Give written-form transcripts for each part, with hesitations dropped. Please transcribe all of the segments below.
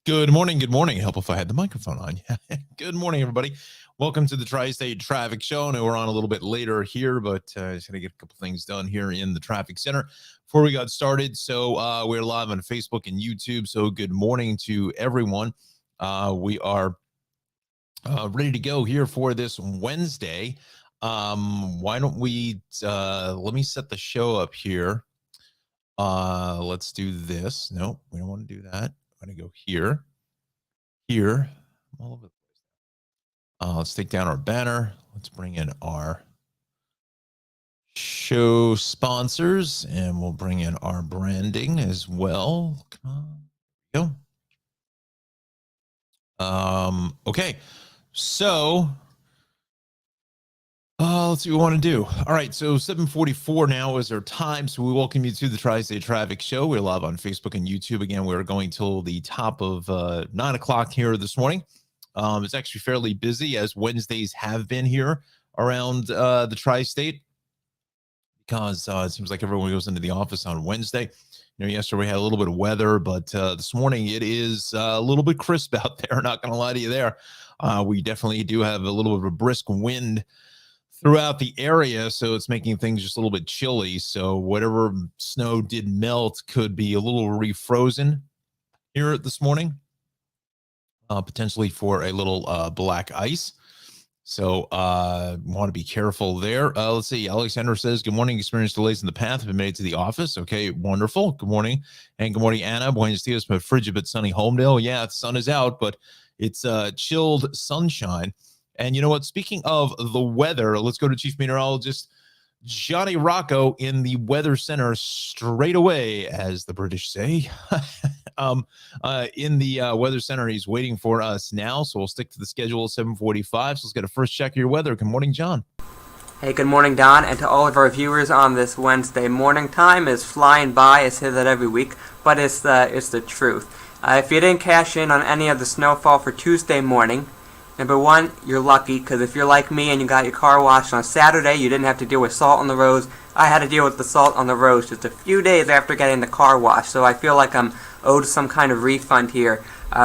Good morning. Good morning. Help if I had the microphone on. Good morning, everybody. Welcome to the Tri-State Traffic Show. I know we're on a little bit later here, but just going to get a couple things done here in the traffic center before we got started. So we're live on Facebook and YouTube. So good morning to everyone. We are ready to go here for this Wednesday. Why don't we let me set the show up here. Let's do this. No, we don't want to do that. I'm going to go here, all over the place. Let's take down our banner. Let's bring in our show sponsors, and we'll bring in our branding as well. Come on, go. Okay, so let's see what we want to do. All right, so 7:44 now is our time. So we welcome you to the Tri-State Traffic Show. We're live on Facebook and YouTube. Again, we're going till the top of 9 o'clock here this morning. It's actually fairly busy, as Wednesdays have been here around the Tri-State, because it seems like everyone goes into the office on Wednesday. Yesterday we had a little bit of weather, but this morning it is a little bit crisp out there. Not going to lie to you there. We definitely do have a little bit of a brisk wind throughout the area, so it's making things just a little bit chilly. So whatever snow did melt could be a little refrozen here this morning, potentially for a little black ice. So want to be careful there. Let's see. Alexander says, good morning. Experienced delays in the path. Have been made to the office. Okay, wonderful. Good morning. And good morning, Anna. Buenos dias from frigid but sunny Homedale. Yeah, the sun is out, but it's chilled sunshine. And you know what? Speaking of the weather, let's go to Chief Meteorologist Johnny Rocco in the Weather Center straight away, as the British say. In the Weather Center, he's waiting for us now, so we'll stick to the schedule at 7:45. So let's get a first check of your weather. Good morning, John. Hey, good morning, Don, and to all of our viewers on this Wednesday morning. Time is flying by. I say that every week, but it's the truth. If you didn't cash in on any of the snowfall for Tuesday morning, number one, you're lucky, because if you're like me and you got your car washed on Saturday, you didn't have to deal with salt on the roads. I had to deal with the salt on the roads just a few days after getting the car washed, so I feel like I'm owed some kind of refund here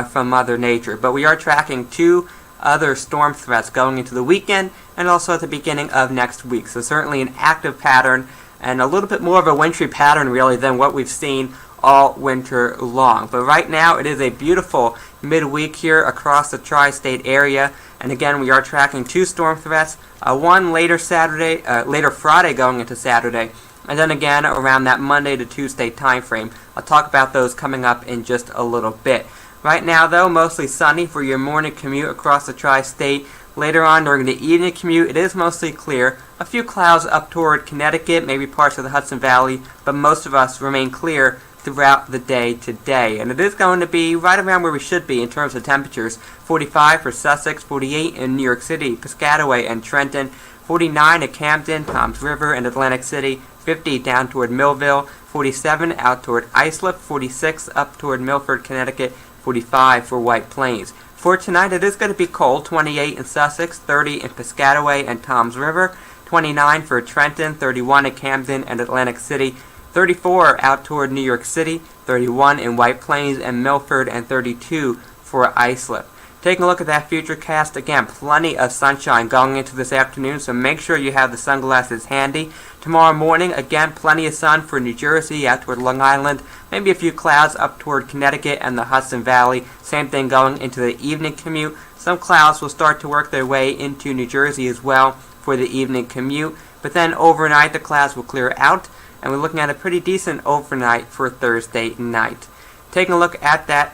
from Mother Nature. But we are tracking two other storm threats going into the weekend and also at the beginning of next week. So certainly an active pattern, and a little bit more of a wintry pattern really than what we've seen all winter long. But right now it is a beautiful midweek here across the tri-state area, and again we are tracking two storm threats, one later Friday going into Saturday, and then again around that Monday to Tuesday time frame. I'll talk about those coming up in just a little bit. Right now though, mostly sunny for your morning commute across the tri-state. Later on during the evening commute, it is mostly clear. A few clouds up toward Connecticut, maybe parts of the Hudson Valley, but most of us remain clear throughout the day today. And it is going to be right around where we should be in terms of temperatures. 45 for Sussex, 48 in New York City, Piscataway and Trenton, 49 at Camden, Toms River and Atlantic City, 50 down toward Millville, 47 out toward Islip, 46 up toward Milford, Connecticut, 45 for White Plains. For tonight, it is going to be cold, 28 in Sussex, 30 in Piscataway and Toms River, 29 for Trenton, 31 at Camden and Atlantic City, 34 out toward New York City, 31 in White Plains and Milford, and 32 for Islip. Taking a look at that futurecast, again, plenty of sunshine going into this afternoon, so make sure you have the sunglasses handy. Tomorrow morning, again, plenty of sun for New Jersey, out toward Long Island, maybe a few clouds up toward Connecticut and the Hudson Valley. Same thing going into the evening commute. Some clouds will start to work their way into New Jersey as well for the evening commute, but then overnight the clouds will clear out, and we're looking at a pretty decent overnight for Thursday night. Taking a look at that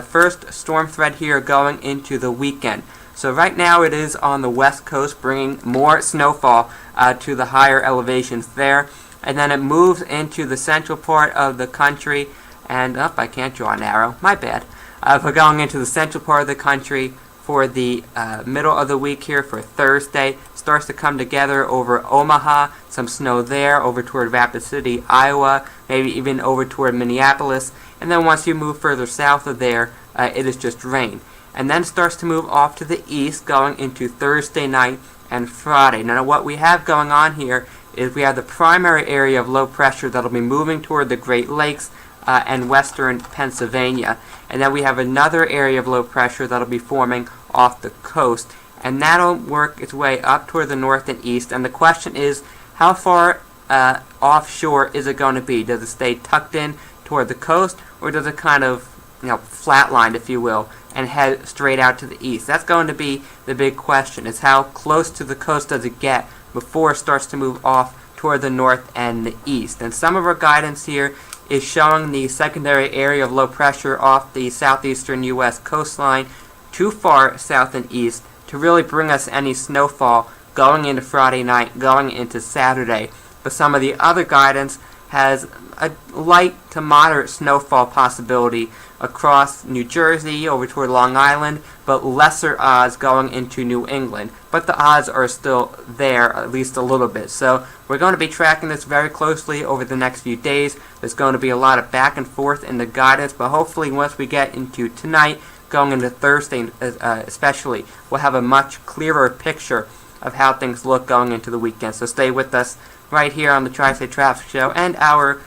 first storm threat here going into the weekend. So right now it is on the west coast, bringing more snowfall to the higher elevations there. And then it moves into the central part of the country. And, I can't draw an arrow. My bad. We're going into the central part of the country for the middle of the week here for Thursday. Starts to come together over Omaha, some snow there, over toward Rapid City, Iowa, maybe even over toward Minneapolis. And then once you move further south of there, it is just rain. And then starts to move off to the east, going into Thursday night and Friday. Now what we have going on here is we have the primary area of low pressure that'll be moving toward the Great Lakes and western Pennsylvania. And then we have another area of low pressure that'll be forming off the coast, and that'll work its way up toward the north and east. And the question is, how far offshore is it going to be? Does it stay tucked in toward the coast, or does it kind of, flatlined, if you will, and head straight out to the east? That's going to be the big question, is how close to the coast does it get before it starts to move off toward the north and the east. And some of our guidance here is showing the secondary area of low pressure off the southeastern U.S. coastline too far south and east to really bring us any snowfall going into Friday night, going into Saturday. But some of the other guidance has a light to moderate snowfall possibility across New Jersey over toward Long Island, but lesser odds going into New England. But the odds are still there, at least a little bit. So we're going to be tracking this very closely over the next few days. There's going to be a lot of back and forth in the guidance, but hopefully once we get into tonight, going into Thursday especially, we'll have a much clearer picture of how things look going into the weekend. So stay with us right here on the Tri-State Traffic Show and our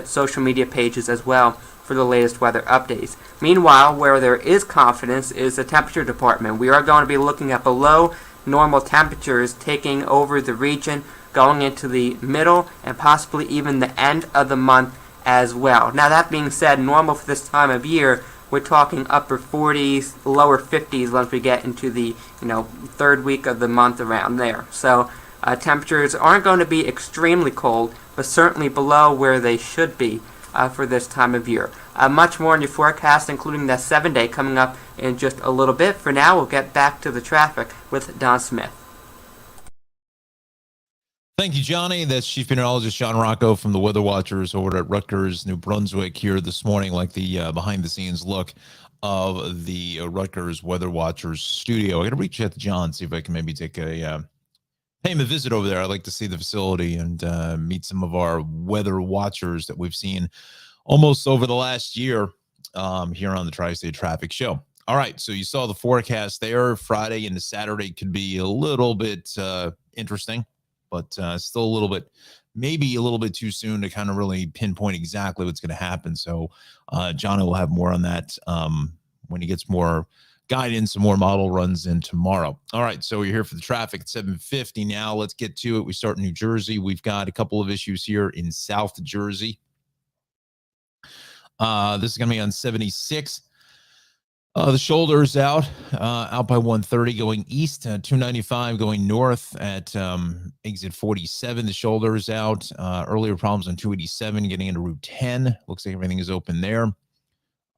social media pages as well for the latest weather updates. Meanwhile, where there is confidence is the temperature department. We are going to be looking at below normal temperatures taking over the region going into the middle and possibly even the end of the month as well. Now, that being said, normal for this time of year, we're talking upper 40s, lower 50s once we get into the third week of the month around there. So temperatures aren't going to be extremely cold, but certainly below where they should be for this time of year. Much more in your forecast, including that 7-day coming up in just a little bit. For now, we'll get back to the traffic with Don Smith. Thank you, Johnny. That's Chief Meteorologist John Rocco from the Weather Watchers over at Rutgers, New Brunswick here this morning, like the behind-the-scenes look of the Rutgers Weather Watchers studio. I got to reach out to John, see if I can maybe take pay him a visit over there. I'd like to see the facility and meet some of our weather watchers that we've seen almost over the last year here on the Tri-State Traffic Show. All right, so you saw the forecast there. Friday into Saturday could be a little bit interesting, but still a little bit, maybe a little bit too soon to kind of really pinpoint exactly what's going to happen. So Johnny will have more on that when he gets more guidance and more model runs in tomorrow. All right, so you're here for the traffic at 7:50 now. Let's get to it. We start in New Jersey. We've got a couple of issues here in South Jersey. This is going to be on 76. The shoulder is out by 130 going east, 295 going north at exit 47. The shoulder is out. Earlier problems on 287 getting into Route 10. Looks like everything is open there.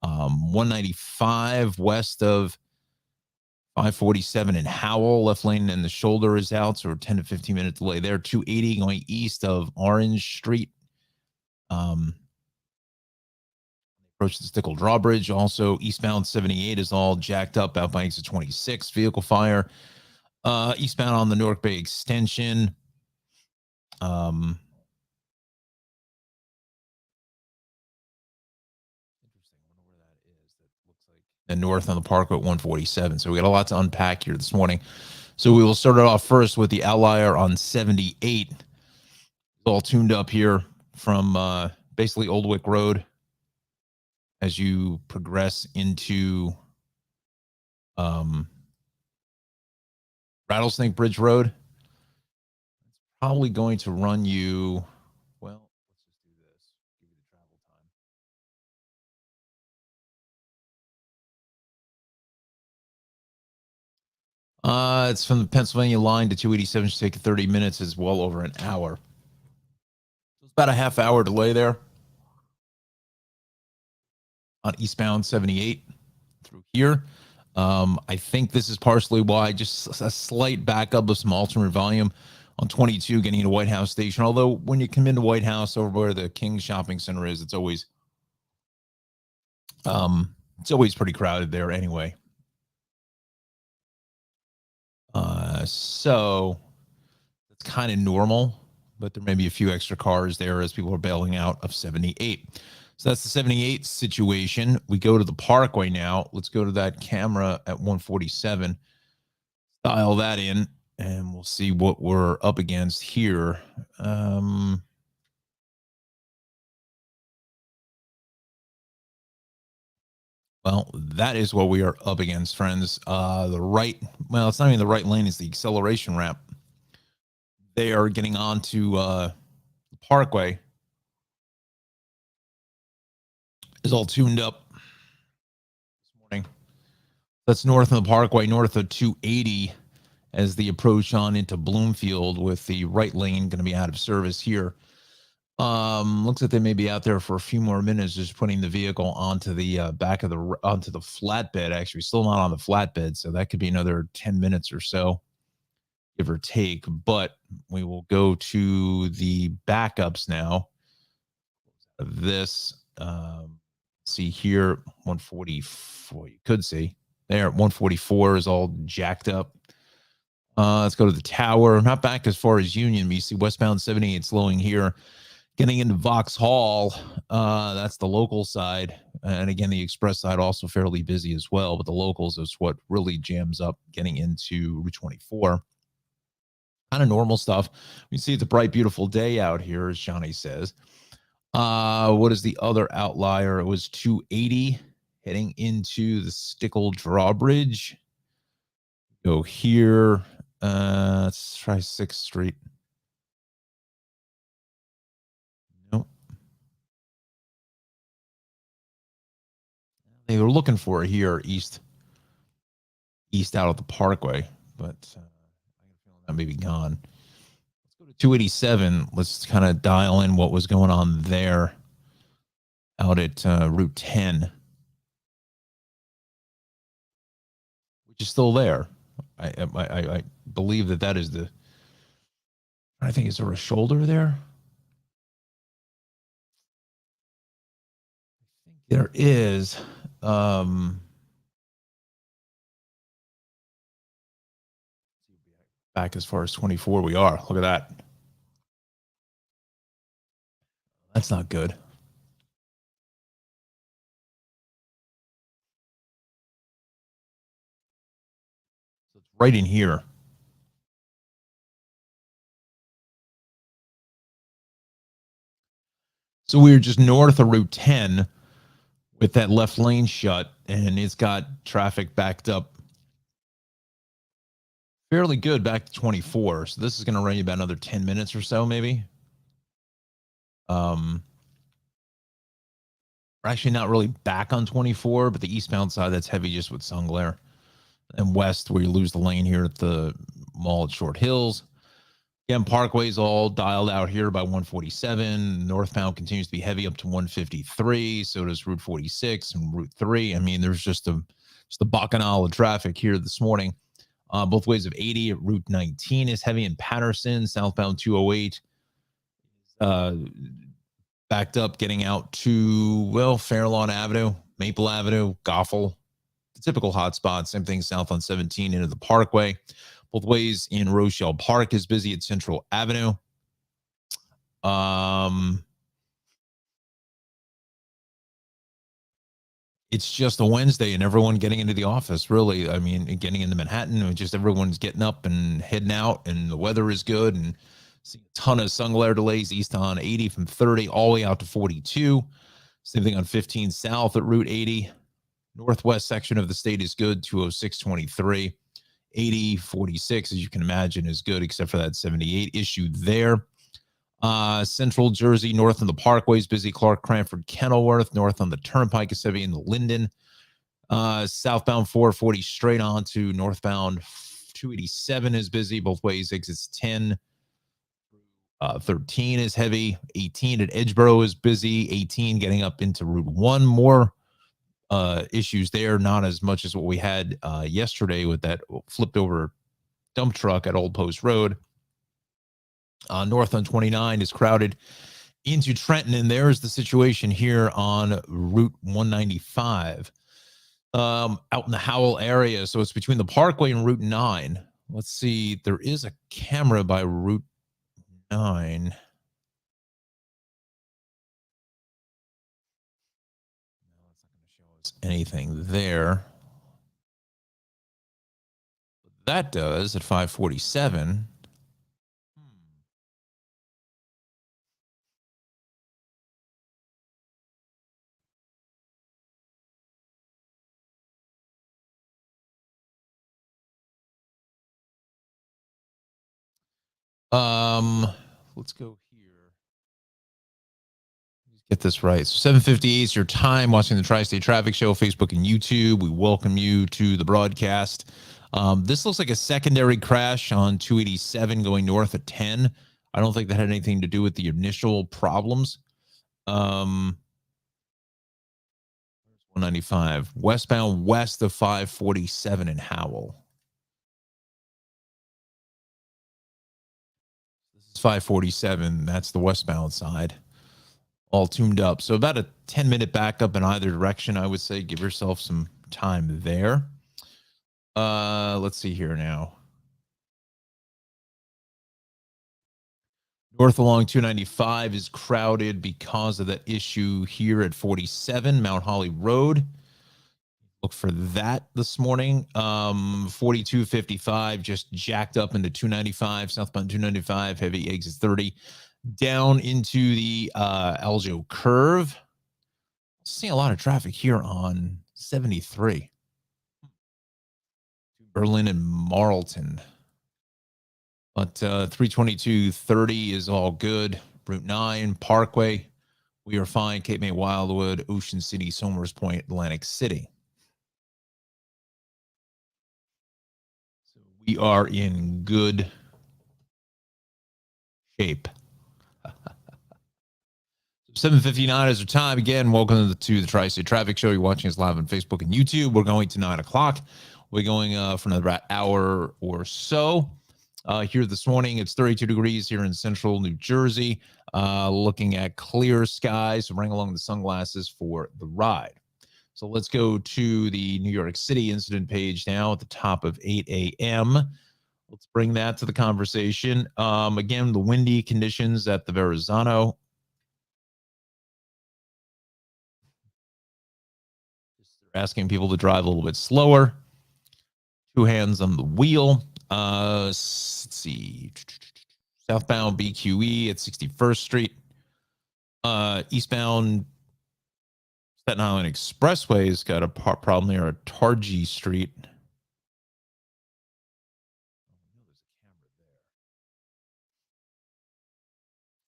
195 west of 547 in Howell, left lane and the shoulder is out, so 10 to 15 minute delay there. 280 going east of Orange Street. Approach the Stickle Drawbridge. Also, eastbound 78 is all jacked up out by exit 26. Vehicle fire. Eastbound on the Newark Bay Extension. Interesting. I wonder where that is. That looks like and north on the Parkway at 147. So we got a lot to unpack here this morning. So we will start it off first with the outlier on 78. It's all tuned up here from basically Old Wick Road as you progress into Rattlesnake Bridge Road. It's probably going to run you, well, let's just do this. Give you the travel time. It's from the Pennsylvania line to 287. Should take 30 minutes. Is well over an hour. It's about a half hour delay there on eastbound 78 through here. I think this is partially why just a slight backup of some alternate volume on 22 getting into White House Station. Although when you come into White House over where the King's Shopping Center is, it's always pretty crowded there anyway. So it's kind of normal, but there may be a few extra cars there as people are bailing out of 78. So that's the 78 situation. We go to the Parkway now. Let's go to that camera at 147. Dial that in, and we'll see what we're up against here. Well, that is what we are up against, friends. Well, it's not even the right lane, it's the acceleration ramp. They are getting onto the Parkway. Is all tuned up this morning. That's north of the Parkway, north of 280 as the approach on into Bloomfield, with the right lane going to be out of service here. Looks like they may be out there for a few more minutes, just putting the vehicle onto the back of onto the flatbed. Actually, still not on the flatbed, so that could be another 10 minutes or so, give or take. But we will go to the backups now of this. See here, 144. You could see there, 144 is all jacked up. Let's go to the tower. Not back as far as Union, but you see westbound 78 slowing here. Getting into Vauxhall, that's the local side. And again, the express side also fairly busy as well. But the locals is what really jams up getting into Route 24. Kind of normal stuff. We see it's a bright, beautiful day out here, as Johnny says. What is the other outlier? It was 280 heading into the Stickle Drawbridge. Go here. Let's try 6th Street. Nope. They were looking for it here east out of the Parkway, but I have a feeling that may be gone. Let's go to 287. Let's kind of dial in what was going on there out at Route 10, which is still there. I believe that is the. I think, is there a shoulder there? I think there is. Back as far as 24, we are. Look at that. That's not good. So it's right in here. So we were just north of Route 10 with that left lane shut, and it's got traffic backed up fairly good back to 24. So this is going to run you about another 10 minutes or so, maybe. We're actually not really back on 24, but the eastbound side, that's heavy just with sun glare. And west, where you lose the lane here at the mall at Short Hills. Again, Parkway's all dialed out here by 147. Northbound continues to be heavy up to 153. So does Route 46 and Route 3. I mean, there's just a bacchanal of traffic here this morning. Both ways of 80 at Route 19 is heavy in Patterson. Southbound 208 backed up, getting out to, well, Fairlawn Avenue, Maple Avenue, Goffle. The typical hotspot. Same thing south on 17 into the Parkway. Both ways in Rochelle Park is busy at Central Avenue. It's just a Wednesday and everyone getting into the office, really. I mean, getting into Manhattan, and just everyone's getting up and heading out, and the weather is good, and see a ton of sun glare delays east on 80 from 30 all the way out to 42. Same thing on 15 south at Route 80. Northwest section of the state is good, 206-23. 80, 46, as you can imagine, is good, except for that 78 issue there. Central Jersey, north on the Parkways, busy. Clark, Cranford, Kenilworth. North on the Turnpike is heavy in the Linden. Southbound 440 straight on to northbound 287 is busy. Both ways, exits 10. 13 is heavy. 18 at Edgeboro is busy. 18 getting up into Route 1. More issues there, not as much as what we had yesterday with that flipped over dump truck at Old Post Road. North on 29 is crowded into Trenton, and there's the situation here on Route 195 out in the Howell area. So it's between the Parkway and Route 9. Let's see, there is a camera by Route 9. Anything there. That does at 547. Let's go here. Get this right. So 7:58 is your time watching the Tri-State Traffic Show, Facebook and YouTube. We welcome you to the broadcast. This looks like a secondary crash on 287 going north at 10. I don't think that had anything to do with the initial problems. 195 westbound west of 547 in Howell. This is 547. That's the westbound side. All tuned up. So about a 10-minute backup in either direction, I would say. Give yourself some time there. Let's see here now. North along 295 is crowded because of that issue here at 47 Mount Holly Road. Look for that this morning. 4255 just jacked up into 295, southbound 295, heavy exit 30, down into the Aljo curve. Seeing a lot of traffic here on 73. Berlin and Marlton. But 322.30 is all good. Route 9, Parkway, we are fine. Cape May, Wildwood, Ocean City, Somers Point, Atlantic City. So we are in good shape. 7:59 is our time. Again, welcome to the Tri-State Traffic Show. You're watching us live on Facebook and YouTube. We're going to 9 o'clock. We're going for another hour or so. Here this morning, it's 32 degrees here in central New Jersey. Looking at clear skies. So bring along the sunglasses for the ride. So let's go to the New York City incident page now at the top of 8 a.m. Let's bring that to the conversation. Again, the windy conditions at the Verrazano. They're asking people to drive a little bit slower. Two hands on the wheel. Let's see. Southbound BQE at 61st Street. Eastbound Staten Island Expressway has got a problem there at Targhee Street.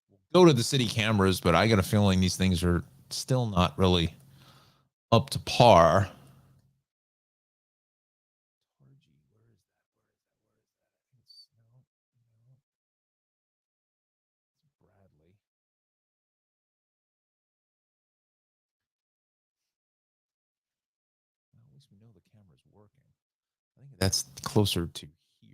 We'll go to the city cameras, but I got a feeling these things are still not really up to par. At least we know the camera's working. I think that's closer to here.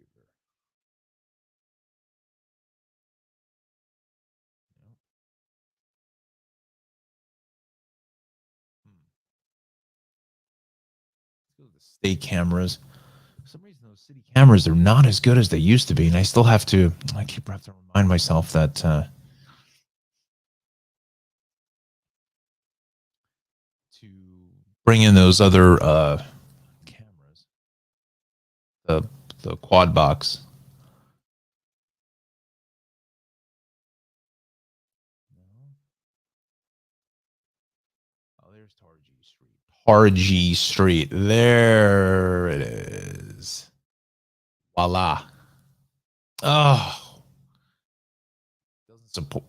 Let's go to the state cameras. For some reason, those city cameras are not as good as they used to be, and I still have to. I have to remind myself that to bring in those other cameras, the quad box. Oh, there's Targhee Street. Targhee Street. There it is. Voila. Oh, doesn't support.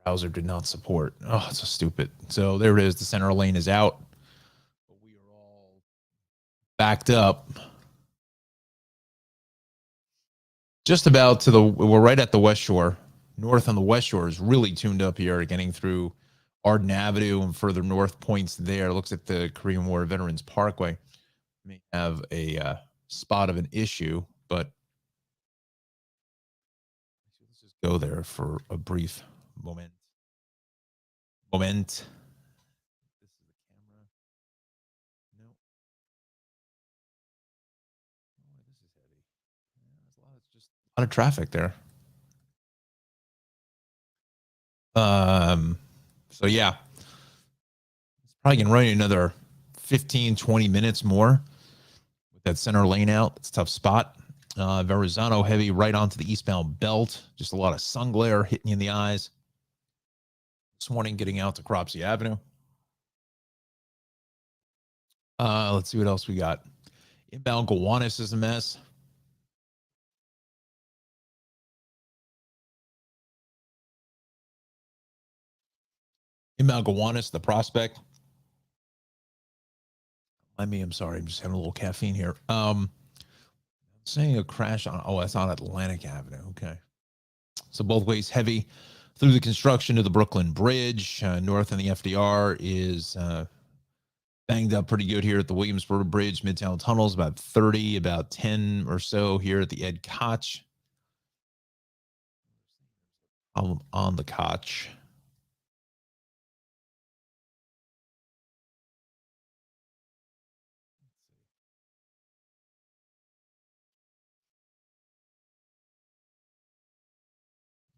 Browser did not support. Oh, it's so stupid. So there it is. The center lane is out. But we are all backed up. Just about to the, we're right at the West Shore. North on the West Shore is really tuned up here, getting through Arden Avenue and further north points there. Looks like the Korean War Veterans Parkway may have a spot of an issue, but let's just go there for a brief moment. This is the camera. No. Oh, this is heavy. Yeah, there's just a lot of traffic there. So yeah, it's probably gonna run you another 15, 20 minutes more with that center lane out. It's a tough spot. Verrazano heavy right onto the eastbound belt. Just a lot of sun glare hitting you in the eyes. This morning, getting out to Cropsey Avenue. Let's see what else we got. Inbound Gowanus is a mess. Inbound Gowanus, the prospect. I'm sorry, I'm just having a little caffeine here. Saying a crash on, oh, that's on Atlantic Avenue. Okay. So both ways heavy through the construction of the Brooklyn Bridge. North on the FDR is banged up pretty good here at the Williamsburg Bridge. Midtown Tunnels about 30, about 10 or so here at the Ed Koch. On the Koch.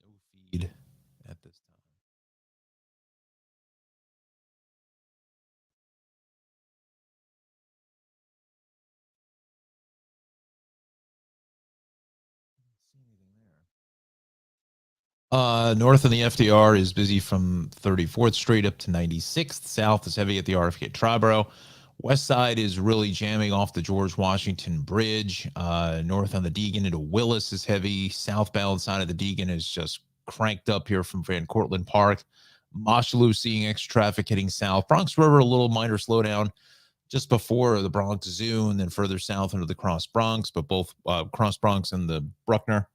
No feed at this time. North of the FDR is busy from 34th Street up to 96th. South is heavy at the RFK Triborough. West side is really jamming off the George Washington Bridge. North on the Deegan into Willis is heavy. Southbound side of the Deegan is just cranked up here from Van Cortlandt Park. Mosholu seeing extra traffic heading south. Bronx River, a little minor slowdown just before the Bronx Zoo, and then further south into the Cross Bronx, but both Cross Bronx and the Bruckner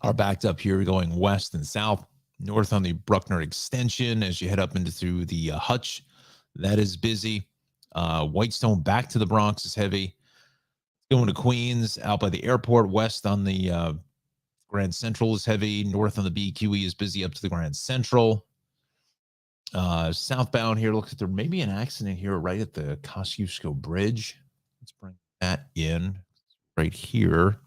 are backed up here going west and south. North on the Bruckner extension as you head up into through the Hutch. That is busy. Whitestone back to the Bronx is heavy. Going to Queens out by the airport. West on the Grand Central is heavy. North on the BQE is busy up to the Grand Central. Southbound here, looks like there may be an accident here right at the Kosciuszko Bridge. Let's bring that in right here.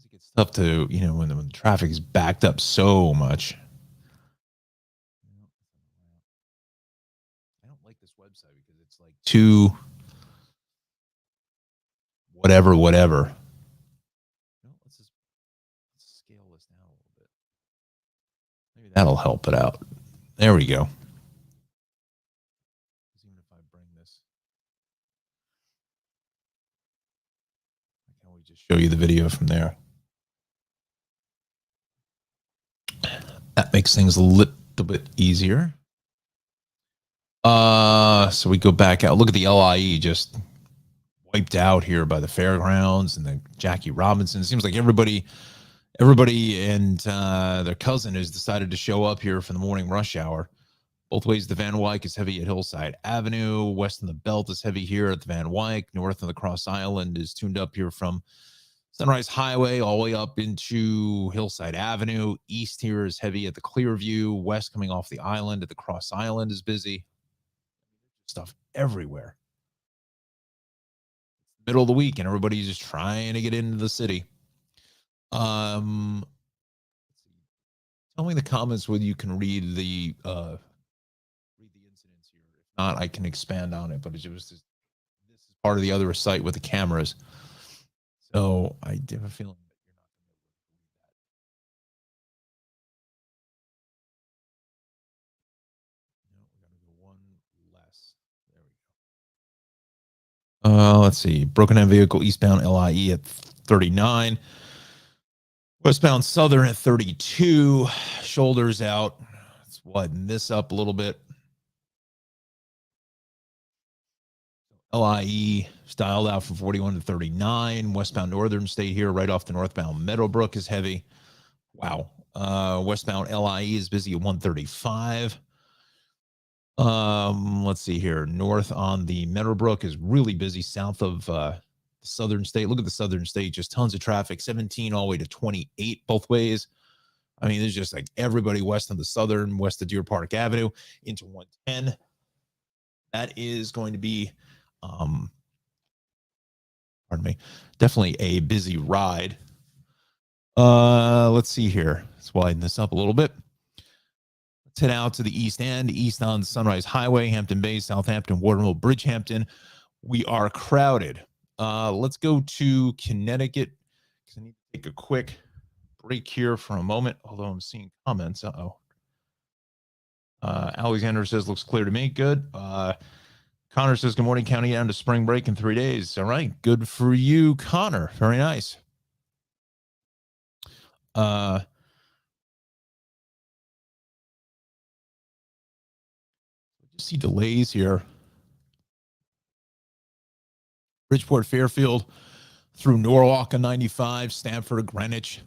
It gets tough to, when the traffic is backed up so much. I don't like this website because it's like too whatever. Let's scale this down a little bit. Maybe that'll help it out. There we go. Even if I bring this, can we just show you the video from there? That makes things a little bit easier. So we go back out. Look at the LIE just wiped out here by the fairgrounds and the Jackie Robinson. It seems like everybody and their cousin has decided to show up here for the morning rush hour. Both ways, the Van Wyck is heavy at Hillside Avenue. West on the Belt is heavy here at the Van Wyck. North on the Cross Island is tuned up here from Sunrise Highway all the way up into Hillside Avenue. East here is heavy at the Clearview. West coming off the island at the Cross Island is busy. Stuff everywhere. Middle of the week and everybody's just trying to get into the city. Tell me in the comments whether you can read the incidents here. If not, I can expand on it. But it was just, this is part of the other site with the cameras. So I have a feeling that you're not going to be able to read that. No, we're going to go one less. There we go. Let's see. Broken down vehicle eastbound LIE at 39. Westbound Southern at 32. Shoulders out. Let's widen this up a little bit. LIE styled out from 41 to 39. Westbound Northern State here, right off the northbound Meadowbrook is heavy. Wow. Westbound LIE is busy at 135. Let's see here. North on the Meadowbrook is really busy south of Southern State. Look at the Southern State, just tons of traffic, 17 all the way to 28 both ways. I mean, there's just like everybody west of the Southern, west of Deer Park Avenue into 110. That is going to be, pardon me, definitely a busy ride. Let's see here. Let's widen this up a little bit. Let's head out to the East End, east on Sunrise Highway, Hampton Bays, Southampton, Watermill, Bridgehampton. We are crowded. Let's go to Connecticut. I need to take a quick break here for a moment, although I'm seeing comments. Uh-oh. Alexander says, looks clear to me. Good. Connor says, good morning, counting down to spring break in 3 days. All right. Good for you, Connor. Very nice. See delays here. Bridgeport, Fairfield through Norwalk on 95, Stamford, Greenwich.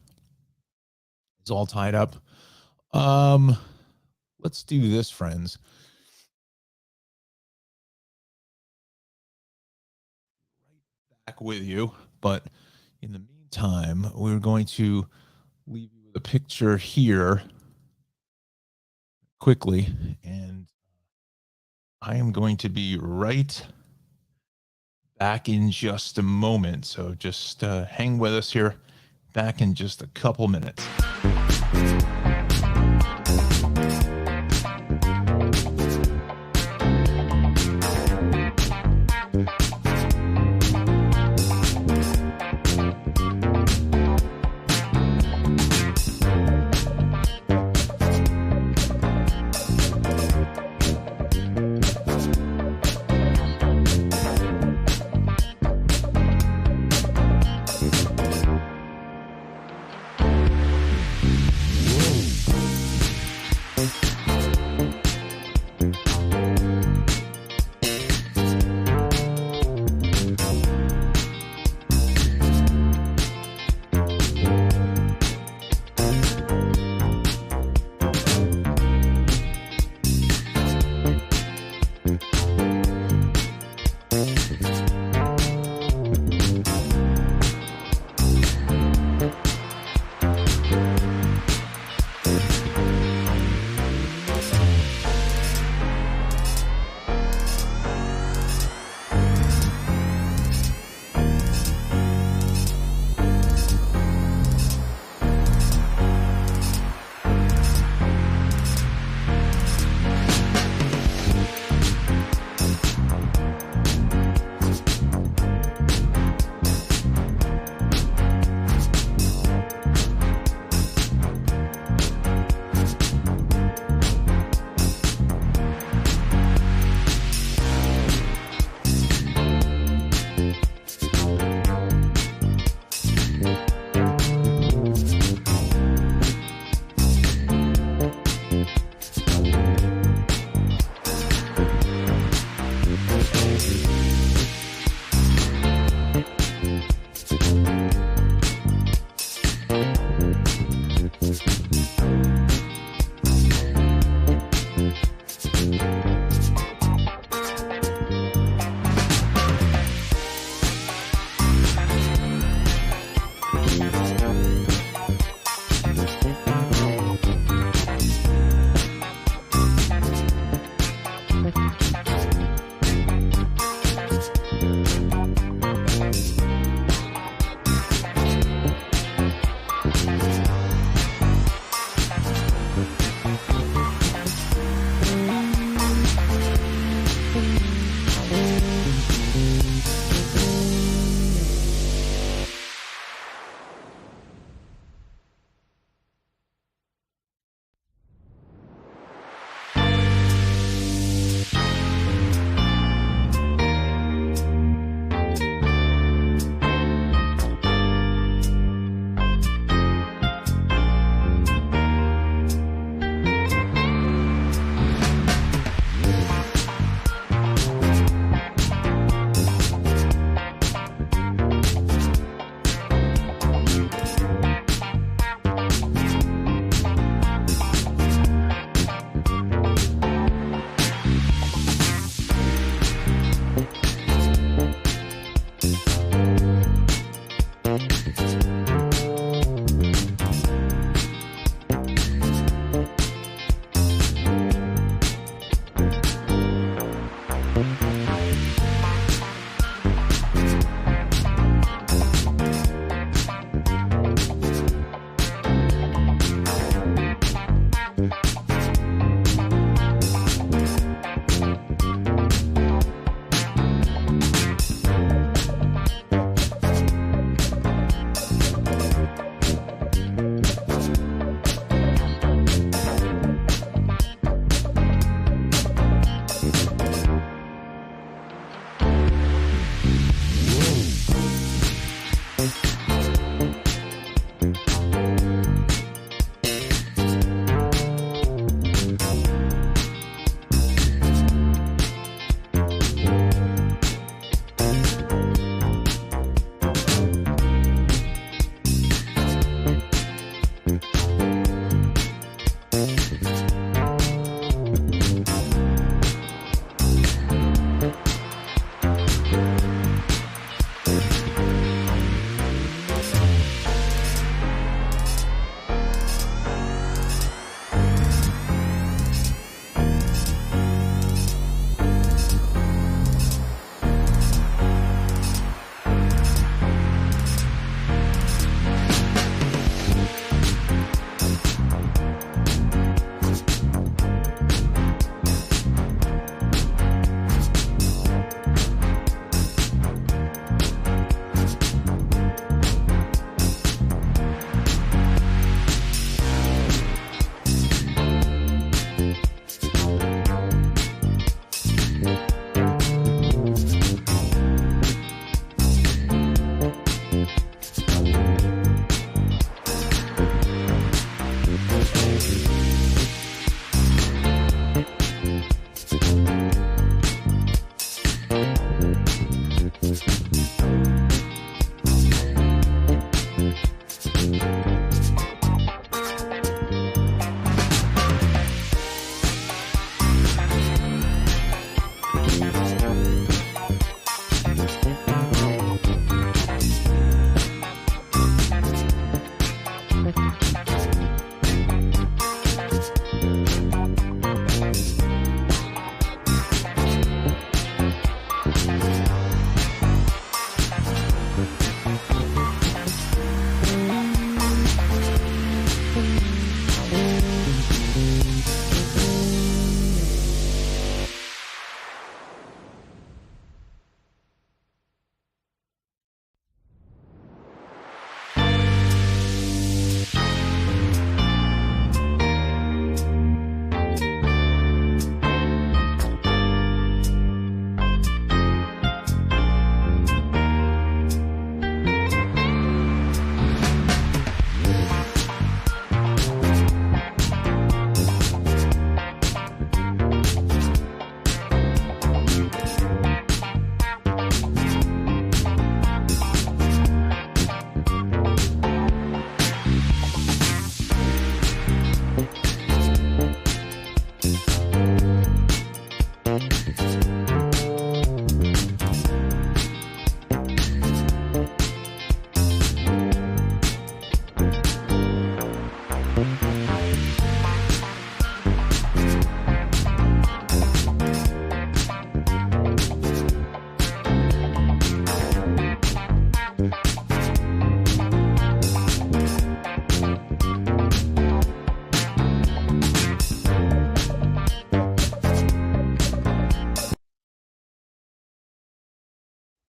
It's all tied up. Let's do this, friends. Right back with you, but in the meantime, we're going to leave you with a picture here quickly, and I am going to be right back in just a moment. So just hang with us here. Back in just a couple minutes.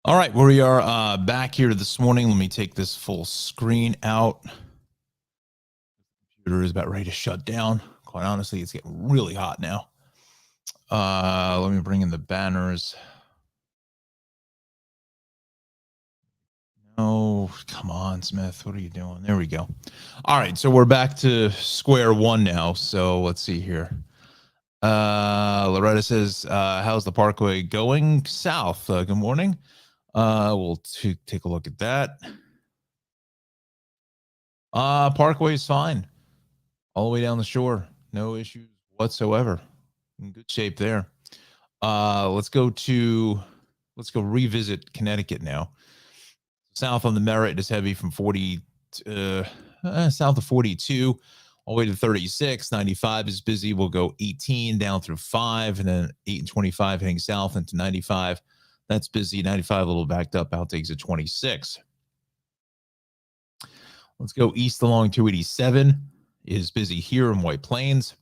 All right, we are back here this morning. Let me take this full screen out. Computer is about ready to shut down. Quite honestly, it's getting really hot now. Let me bring in the banners. Oh, come on, Smith. What are you doing? There we go. All right, so we're back to square one now. So let's see here. Loretta says, how's the Parkway going? South. Good morning. We'll take a look at that. Parkway is fine. All the way down the shore. No issues whatsoever. In good shape there. Let's go revisit Connecticut now. South on the Merritt is heavy from 40 south of 42 all the way to 36. 95 is busy. We'll go 18 down through 5 and then 8 and 25 heading south into 95. That's busy. 95 a little backed up out to exit 26. Let's go east along 287 is busy here in White Plains.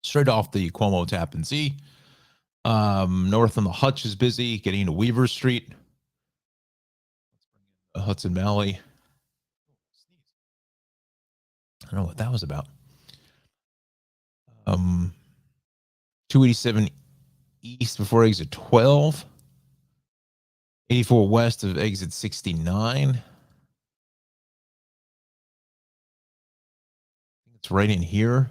Straight off the Cuomo Tappan Zee. North on the Hutch is busy, getting to Weaver Street. Hudson Valley. I don't know what that was about. 287 east before exit 12. 84 west of exit 69. It's right in here.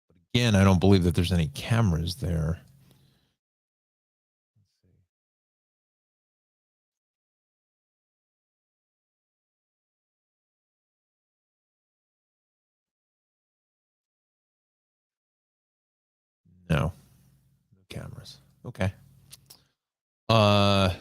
But again, I don't believe that there's any cameras there. No cameras. Okay. So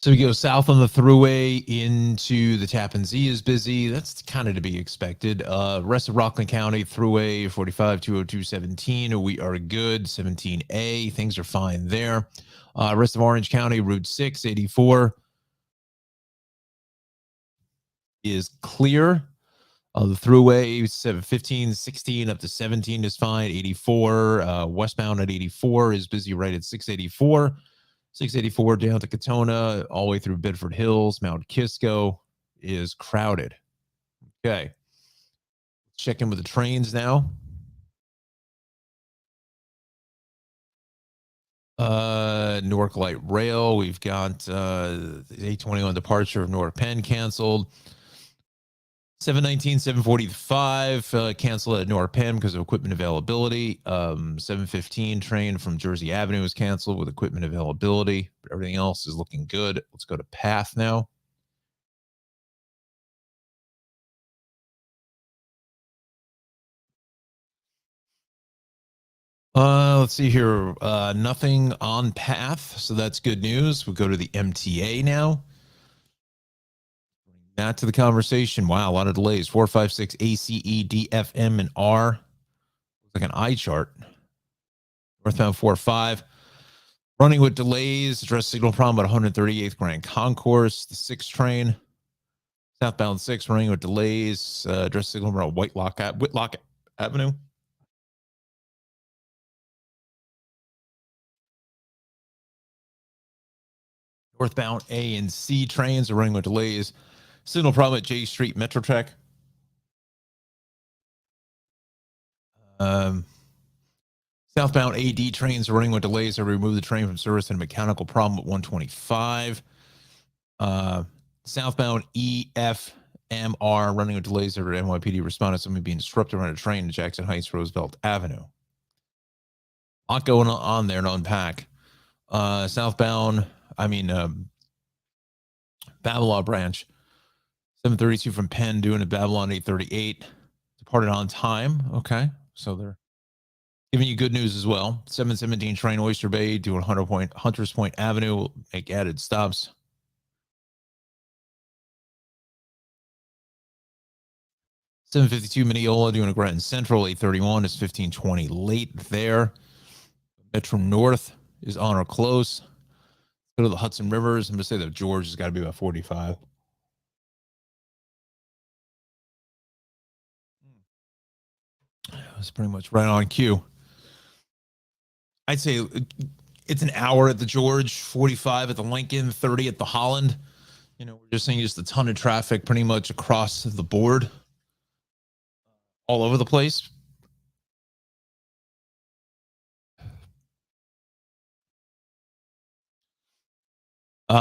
we go south on the thruway into the Tappan Zee is busy. That's kind of to be expected. Rest of Rockland County thruway 45 202 17. We are good. 17A. Things are fine there. Rest of Orange County Route 6 84 is clear. The thruway 15 16 up to 17 is fine. 84 westbound at 84 is busy right at 684. 684 down to Katona, all the way through Bedford Hills. Mount Kisco is crowded. Okay. Let's check in with the trains now. Newark Light Rail. We've got the 821 departure of Newark Penn canceled. 719, 745 canceled at Newark Penn because of equipment availability. 715 train from Jersey Avenue was canceled with equipment availability. But everything else is looking good. Let's go to Path now. Let's see here. Nothing on Path, so that's good news. We'll go to the MTA now. Bring that to the conversation. Wow, a lot of delays. 456 ACE, DFM, and R. Looks like an eye chart. Northbound 45. Running with delays. Address signal problem at 138th Grand Concourse. The 6 train. Southbound 6 running with delays. Address signal around Whitlock Avenue. Northbound A and C trains are running with delays. Signal problem at J Street Metro Track. Southbound AD trains are running with delays. I removed the train from service and a mechanical problem at 125. Southbound EFMR running with delays over NYPD responded to somebody being disrupted on a train to Jackson Heights Roosevelt Avenue. A lot going on there to unpack. Babylon branch 732 from Penn doing a Babylon 838 departed on time. Okay, so they're giving you good news as well. 717 train Oyster Bay doing Hunters Point Avenue will make added stops. $752 Mineola doing a Gretton Central. 831 is 1520 late there. Metro North is on or close. Go to the Hudson Rivers. I'm going to say that George has got to be about 45. It's pretty much right on cue. I'd say it's an hour at the George, 45 at the Lincoln, 30 at the Holland. We're just seeing just a ton of traffic pretty much across the board, all over the place. Let's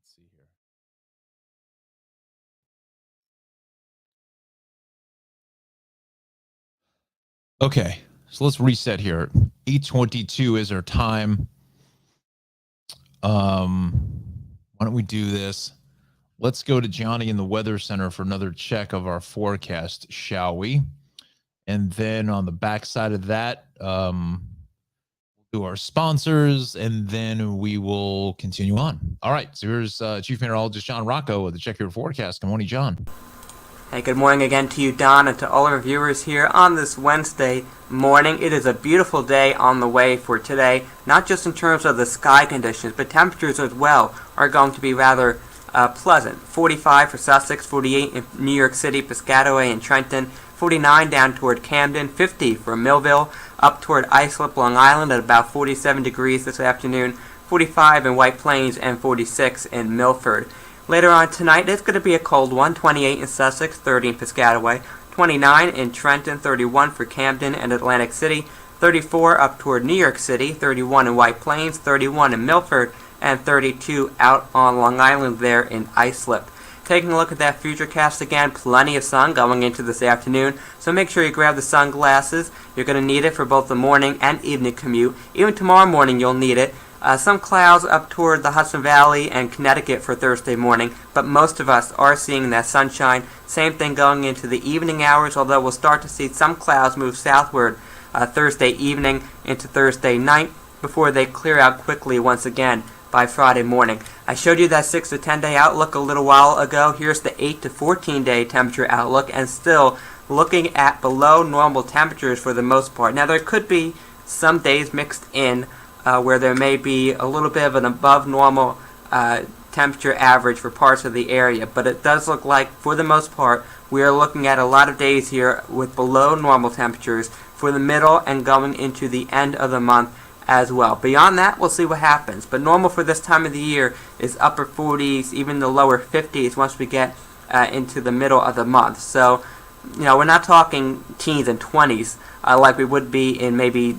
see here. Okay, so let's reset here. 8:22 is our time. Why don't we do this? Let's go to Johnny in the Weather Center for another check of our forecast, shall we? And then on the backside of that, we'll do our sponsors, and then we will continue on. All right, so here's Chief Meteorologist John Rocco with the Check Your Forecast. Good morning, John. Hey, good morning again to you, Don, and to all our viewers here on this Wednesday morning. It is a beautiful day on the way for today, not just in terms of the sky conditions, but temperatures as well are going to be rather pleasant. 45 for Sussex, 48 in New York City, Piscataway, and Trenton, 49 down toward Camden, 50 for Millville, up toward Islip, Long Island at about 47 degrees this afternoon, 45 in White Plains, and 46 in Milford. Later on tonight, it's going to be a cold one, 28 in Sussex, 30 in Piscataway, 29 in Trenton, 31 for Camden and Atlantic City, 34 up toward New York City, 31 in White Plains, 31 in Milford, and 32 out on Long Island there in Islip. Taking a look at that futurecast again, plenty of sun going into this afternoon, so make sure you grab the sunglasses. You're going to need it for both the morning and evening commute. Even tomorrow morning you'll need it. Some clouds up toward the Hudson Valley and Connecticut for Thursday morning, but most of us are seeing that sunshine. Same thing going into the evening hours, although we'll start to see some clouds move southward Thursday evening into Thursday night before they clear out quickly once again by Friday morning. I showed you that 6 to 10 day outlook a little while ago. Here's the 8 to 14 day temperature outlook, and still looking at below normal temperatures for the most part. Now there could be some days mixed in where there may be a little bit of an above normal temperature average for parts of the area, but it does look like for the most part we are looking at a lot of days here with below normal temperatures for the middle and going into the end of the month as well. Beyond that, we'll see what happens, but normal for this time of the year is upper 40s, even the lower 50s once we get into the middle of the month. So we're not talking teens and 20s like we would be in maybe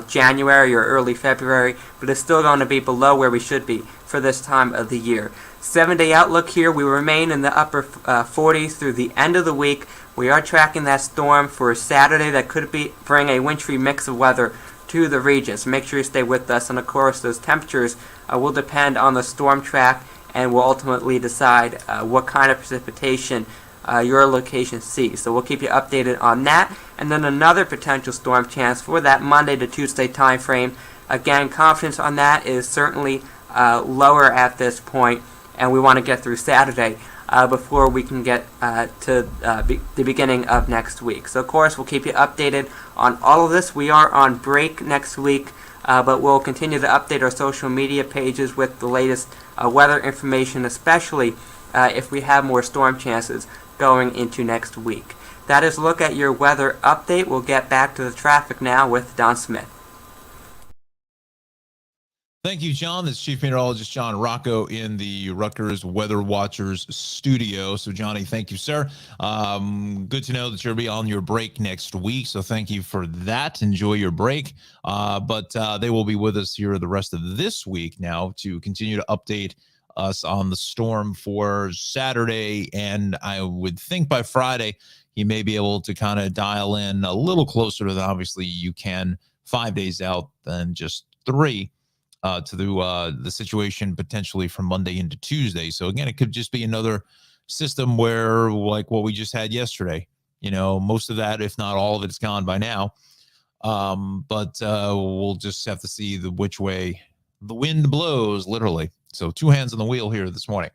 January or early February, but it's still going to be below where we should be for this time of the year. 7-day outlook here, we remain in the upper 40s through the end of the week. We are tracking that storm for Saturday that could bring a wintry mix of weather to the region, so make sure you stay with us. And of course, those temperatures will depend on the storm track and will ultimately decide what kind of precipitation your location sees. So we'll keep you updated on that. And then another potential storm chance for that Monday to Tuesday time frame. Again, confidence on that is certainly lower at this point, and we want to get through Saturday before we can get to the beginning of next week. So of course we'll keep you updated on all of this. We are on break next week, but we'll continue to update our social media pages with the latest weather information, especially if we have more storm chances going into next week. That is a look at your weather update. We'll get back to the traffic now with Don Smith. Thank you, John. This is Chief Meteorologist John Rocco in the Rutgers Weather Watchers studio. So, Johnny, thank you, sir. Good to know that you'll be on your break next week. So thank you for that. Enjoy your break. But they will be with us here the rest of this week now to continue to update us on the storm for Saturday. And I would think by Friday, he may be able to kind of dial in a little closer to obviously you can 5 days out than just 3. To the situation potentially from Monday into Tuesday. So again, it could just be another system where like what we just had yesterday, most of that, if not all of it's gone by now. But we'll just have to see which way the wind blows, literally. So 2 hands on the wheel here this morning.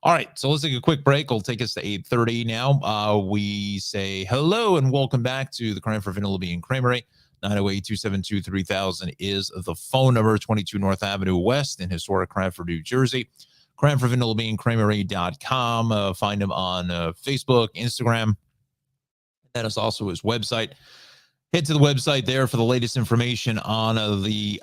All right, so let's take a quick break. It'll take us to 8:30 now. We say hello and welcome back to the Cranford Vanilla Bean Creamery. 908-272-3000 is the phone number, 22 North Avenue West in historic Cranford, New Jersey. Cranford Vanilla Bean Creamery.com. Find him on Facebook, Instagram. That is also his website. Head to the website there for the latest information on the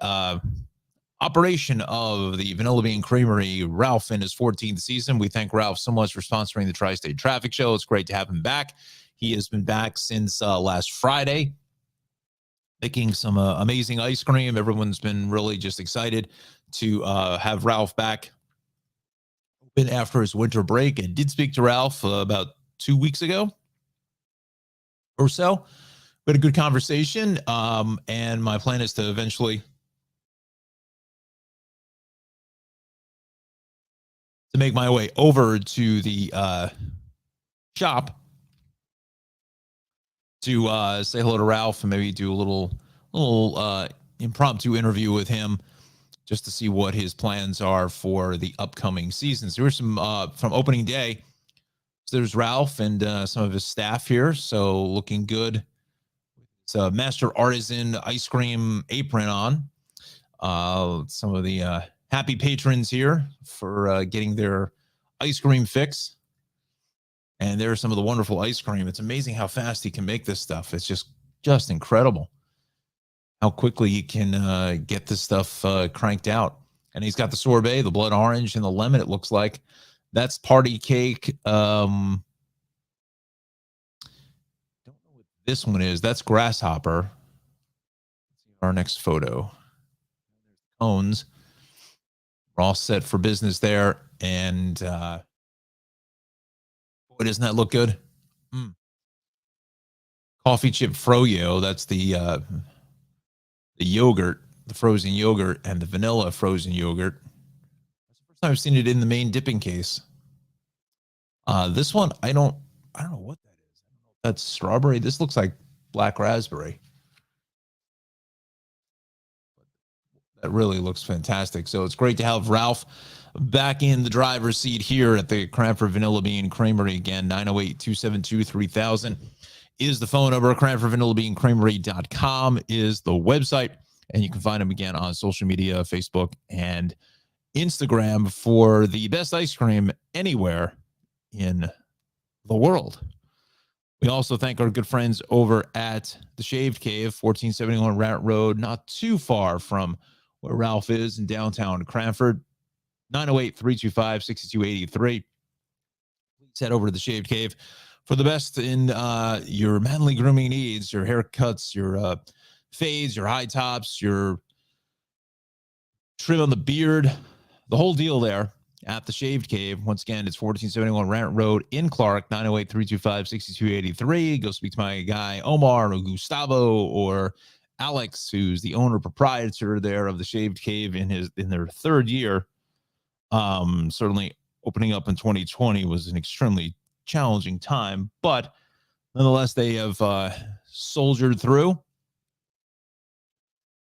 operation of the Vanilla Bean Creamery. Ralph in his 14th season. We thank Ralph so much for sponsoring the Tri-State Traffic Show. It's great to have him back. He has been back since last Friday, making some amazing ice cream. Everyone's been really just excited to have Ralph back after his winter break. And did speak to Ralph about 2 weeks ago or so. We had a good conversation, and my plan is to eventually make my way over to the shop to say hello to Ralph and maybe do a little impromptu interview with him just to see what his plans are for the upcoming season. So here's some from opening day. So there's Ralph and some of his staff here. So looking good. It's a Master Artisan ice cream apron on. Some of the happy patrons here for getting their ice cream fix. And there's some of the wonderful ice cream. It's amazing how fast he can make this stuff. It's just incredible how quickly he can get this stuff cranked out. And he's got the sorbet, the blood orange, and the lemon, it looks like. That's party cake. Don't know what this one is. That's grasshopper. Let's see our next photo. Cones. We're all set for business there. And boy, doesn't that look good? Coffee chip froyo. That's the yogurt, the frozen yogurt, and the vanilla frozen yogurt. That's the first time I've seen it in the main dipping case. This one, I don't know what that is. That's strawberry. This looks like black raspberry. That really looks fantastic. So it's great to have Ralph back in the driver's seat here at the Cranford Vanilla Bean Creamery again. 908-272-3000 is the phone number. Cranford Vanilla Bean Creamery.com is the website. And you can find him again on social media, Facebook and Instagram for the best ice cream anywhere in the world. We also thank our good friends over at the Shaved Cave, 1471 Rat Road, not too far from where Ralph is in downtown Cranford. 908-325-6283. Please head over to the Shaved Cave for the best in your manly grooming needs, your haircuts, your fades, your high tops, your trim on the beard, the whole deal there at the Shaved Cave. Once again, it's 1471 Rant Road in Clark, 908-325-6283. Go speak to my guy, Omar or Gustavo or Alex, who's the owner proprietor there of the Shaved Cave in their third year. Certainly opening up in 2020 was an extremely challenging time, but nonetheless, they have soldiered through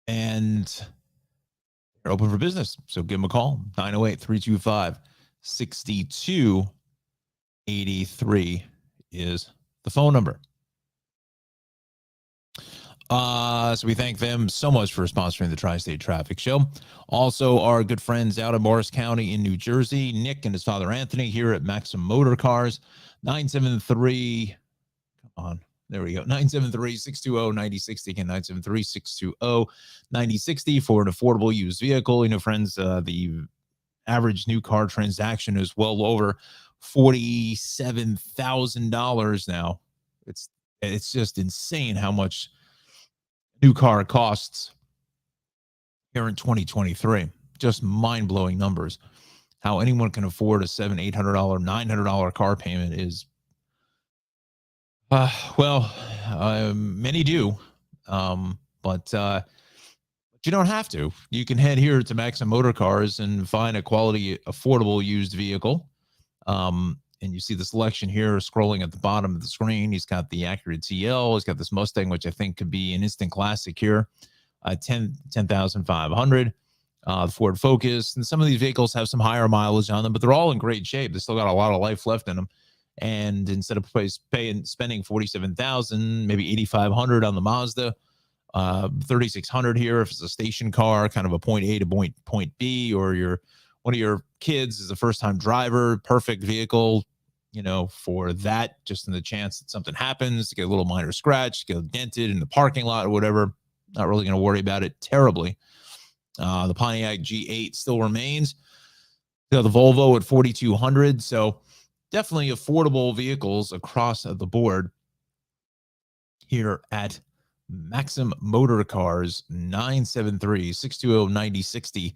and they're open for business. So give them a call, 908-325-6283 is the phone number. So we thank them so much for sponsoring the Tri-State Traffic Show. Also, our good friends out of Morris County in New Jersey, Nick and his father Anthony here at Maxim Motor Cars, 973. Come on, there we go. 973-620-9060. Again, 973-620-9060 for an affordable used vehicle. You know, friends, the average new car transaction is well over $47,000 now. It's just insane how much new car costs here in 2023. Just mind-blowing numbers. How anyone can afford a $700, $800, $900 car payment is, many do, but you don't have to. You can head here to Maxim Motor Cars and find a quality, affordable used vehicle. And you see the selection here scrolling at the bottom of the screen. He's got the Acura TL. He's got this Mustang, which I think could be an instant classic here. 10,500. The Ford Focus. And some of these vehicles have some higher mileage on them, but they're all in great shape. They still got a lot of life left in them. And instead of spending $47,000, maybe $8,500 on the Mazda, $3,600 here if it's a station car, kind of a point A to point B, or you're one of your kids is a first-time driver, perfect vehicle, for that, just in the chance that something happens, to get a little minor scratch, get dented in the parking lot or whatever. Not really going to worry about it terribly. The Pontiac G8 still remains. The Volvo at 4,200. So definitely affordable vehicles across the board here at Maxim Motor Cars. 973-620-9060.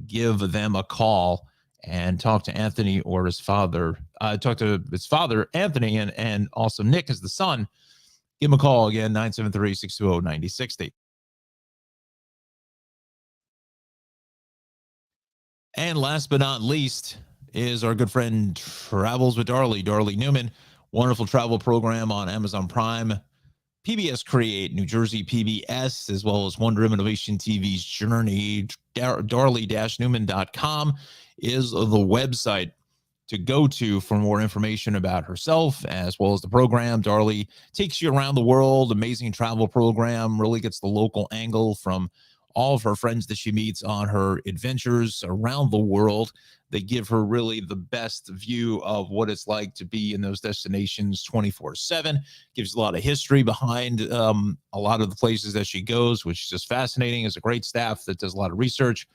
Give them a call and talk to Anthony or his father. Talk to his father, Anthony, and also Nick as the son. Give him a call again, 973-620-9060. And last but not least is our good friend Travels with Darlie Newman. Wonderful travel program on Amazon Prime, PBS Create, New Jersey PBS, as well as Wonder Innovation TV's Journey. Darlie-Newman.com is the website to go to for more information about herself, as well as the program. Darlie takes you around the world, amazing travel program, really gets the local angle from all of her friends that she meets on her adventures around the world. They give her really the best view of what it's like to be in those destinations 24/7. Gives a lot of history behind a lot of the places that she goes, which is just fascinating. It's a great staff that does a lot of research.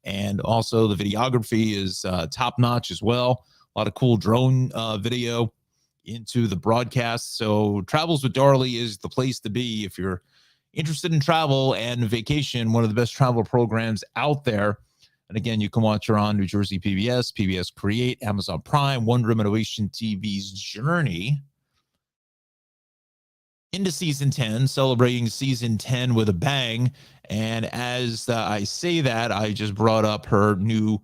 And also the videography is top notch as well. A lot of cool drone video into the broadcast. So Travels with Darlie is the place to be if you're interested in travel and vacation. One of the best travel programs out there. And again, you can watch her on New Jersey PBS, PBS Create, Amazon Prime, Wonder Innovation TV's Journey into season 10, celebrating season 10 with a bang. And as I say that, I just brought up her new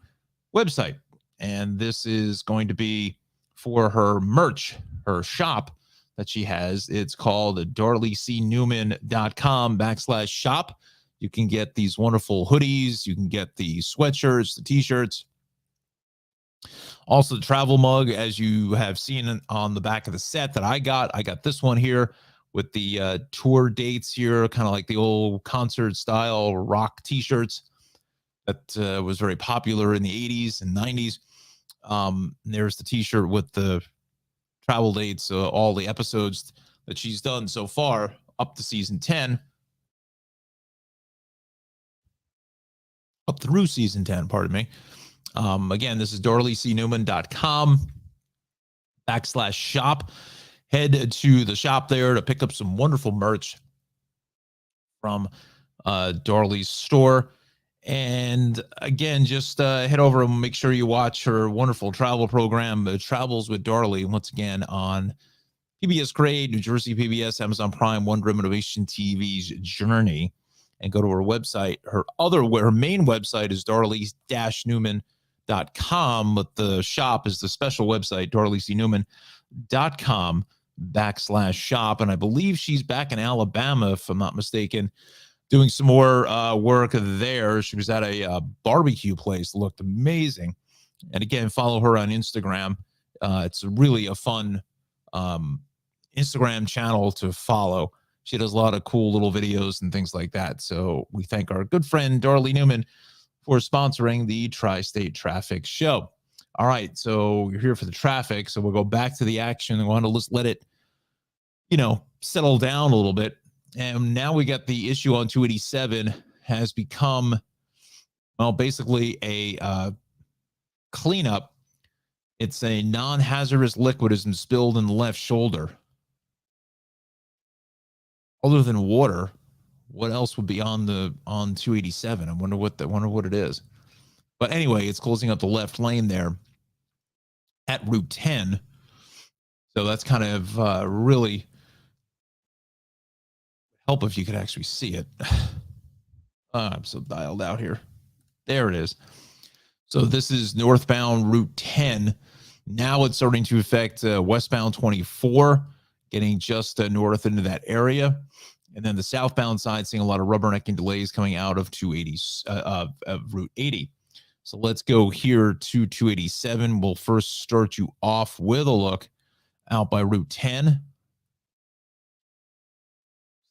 website. And this is going to be for her merch, her shop that she has. It's called darliecnewman.com/shop. You can get these wonderful hoodies. You can get the sweatshirts, the t-shirts. Also the travel mug, as you have seen on the back of the set that I got. I got this one here with the tour dates here, kind of like the old concert style rock t-shirts that was very popular in the 80s and 90s. There's the t-shirt with the travel dates, all the episodes that she's done so far up to season 10, up through season 10, pardon me. Again, this is darliecnewman.com/shop. Head to the shop there to pick up some wonderful merch from Darlie's store. And again, just head over and make sure you watch her wonderful travel program, Travels with Darlie, once again on PBS Create, New Jersey PBS, Amazon Prime, Wonder Innovation TV's Journey, and go to her website. Her main website is darlie-newman.com, but the shop is the special website, darliecnewman.com/shop. And I believe she's back in Alabama, if I'm not mistaken, doing some more work there. She was at a barbecue place, looked amazing. And again, follow her on Instagram. It's really a fun Instagram channel to follow. She does a lot of cool little videos and things like that. So we thank our good friend Darlie Newman for sponsoring the Tri-State Traffic Show. All right, so you're here for the traffic. So we'll go back to the action. I want to just let it, settle down a little bit. And now we got the issue on 287 has become, well, basically a cleanup. It's a non-hazardous liquid has been spilled in the left shoulder. Other than water, what else would be on 287? I wonder what it is. But anyway, it's closing up the left lane there at Route 10. So that's kind of really help if you could actually see it. I'm so dialed out here. There it is. So this is northbound Route 10. Now it's starting to affect westbound 24, getting just north into that area. And then the southbound side, seeing a lot of rubbernecking delays coming out of 280 of Route 80. So let's go here to 287. We'll first start you off with a look out by Route 10.